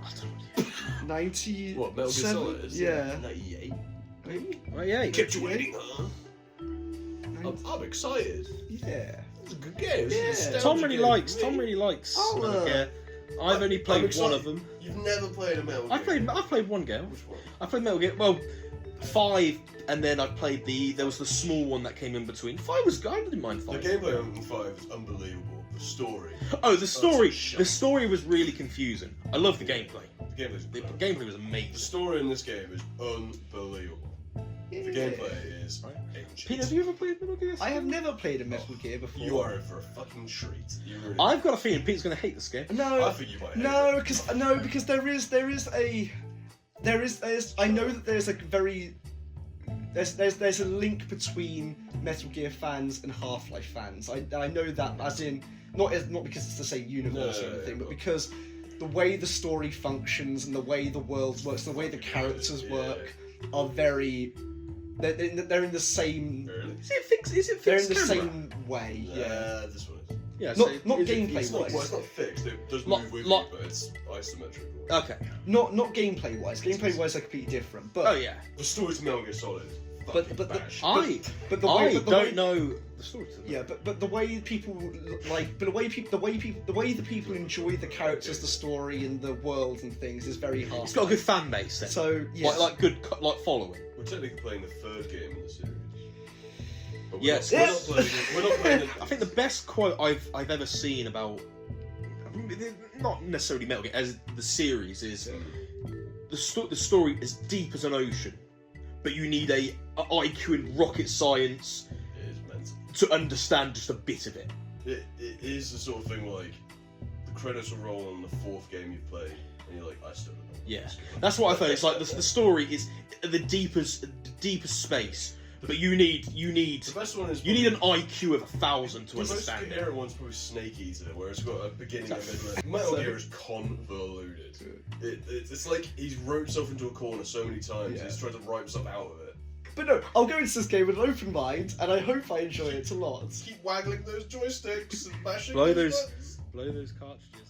I don't know. 90. What, Metal Gear Solid? Is Yeah. 98. Right, yeah. Kept you waiting, huh? I'm excited. Yeah. It's a good game. It's a Yeah. nostalgic Tom really game likes. for me. Tom really likes. I'll, Metal Gear. I've only I'm played excited. one of them. You've never played a Metal Gear? I've played one game. Which one? I played Metal Gear. Well, 5, and then I played there was the small one that came in between. 5 was good. I didn't mind The 5. gameplay on 5 is unbelievable. The story. Oh, the story. shite. The story was really confusing. I love the gameplay. The gameplay's The bad. gameplay was The amazing. story in this game is unbelievable. The gameplay is ancient. Peter, have you ever played Metal Gear? I have never played a Metal Gear before. You are in for a fucking treat. You really I've got a feeling Peter's going to hate this game. No. I think you might hate No, it. because there is I know that there's a very there's a link between Metal Gear fans and Half-Life fans. I know that as in not because it's the same universe No, or anything, no. but because the way the story functions and the way the world works, the way the characters work are very. They're in the same. Really? Is it fixed? Is it They're in fixed the camera? same way. Yeah. This one is. Yeah. Not gameplay It's not, wise. well, it's not fixed. It does Lot- move with lot- you, but it's isometric. Okay. Not gameplay wise. Gameplay wise, they're completely different. But Oh yeah. The story to Metal Gear Solid, But fucking the batshit. but the way I but the don't way, know the story to that. Yeah, but the way people like, but the way the people enjoy the characters, the story, and the world and things is very hard. It's got a good fan base then. So yeah, like good like following. We're technically playing the third game in the series. But Yes. we're not playing it. We're not playing it. I think the best quote I've ever seen about not necessarily Metal Gear as the series is the story is deep as an ocean, but you need a IQ in rocket science It is mental. to understand just a bit of it. It is the sort of thing where, like, the credits will roll on the fourth game you play, and you're like, I still don't know. Yeah, that's what I felt. It's like the story is the deepest space, but you need The best one is you need an IQ of 1,000 to the most understand it. coherent one's probably Snake Eater, where it's got a beginning and middle. Metal Gear is convoluted. It's like he's wrote himself into a corner so many times. Yeah. He's tried to write himself out of it. but no, I'll go into this game with an open mind, and I hope I enjoy it a lot. Keep waggling those joysticks and bashing Blow those those- buttons. Blow those cartridges.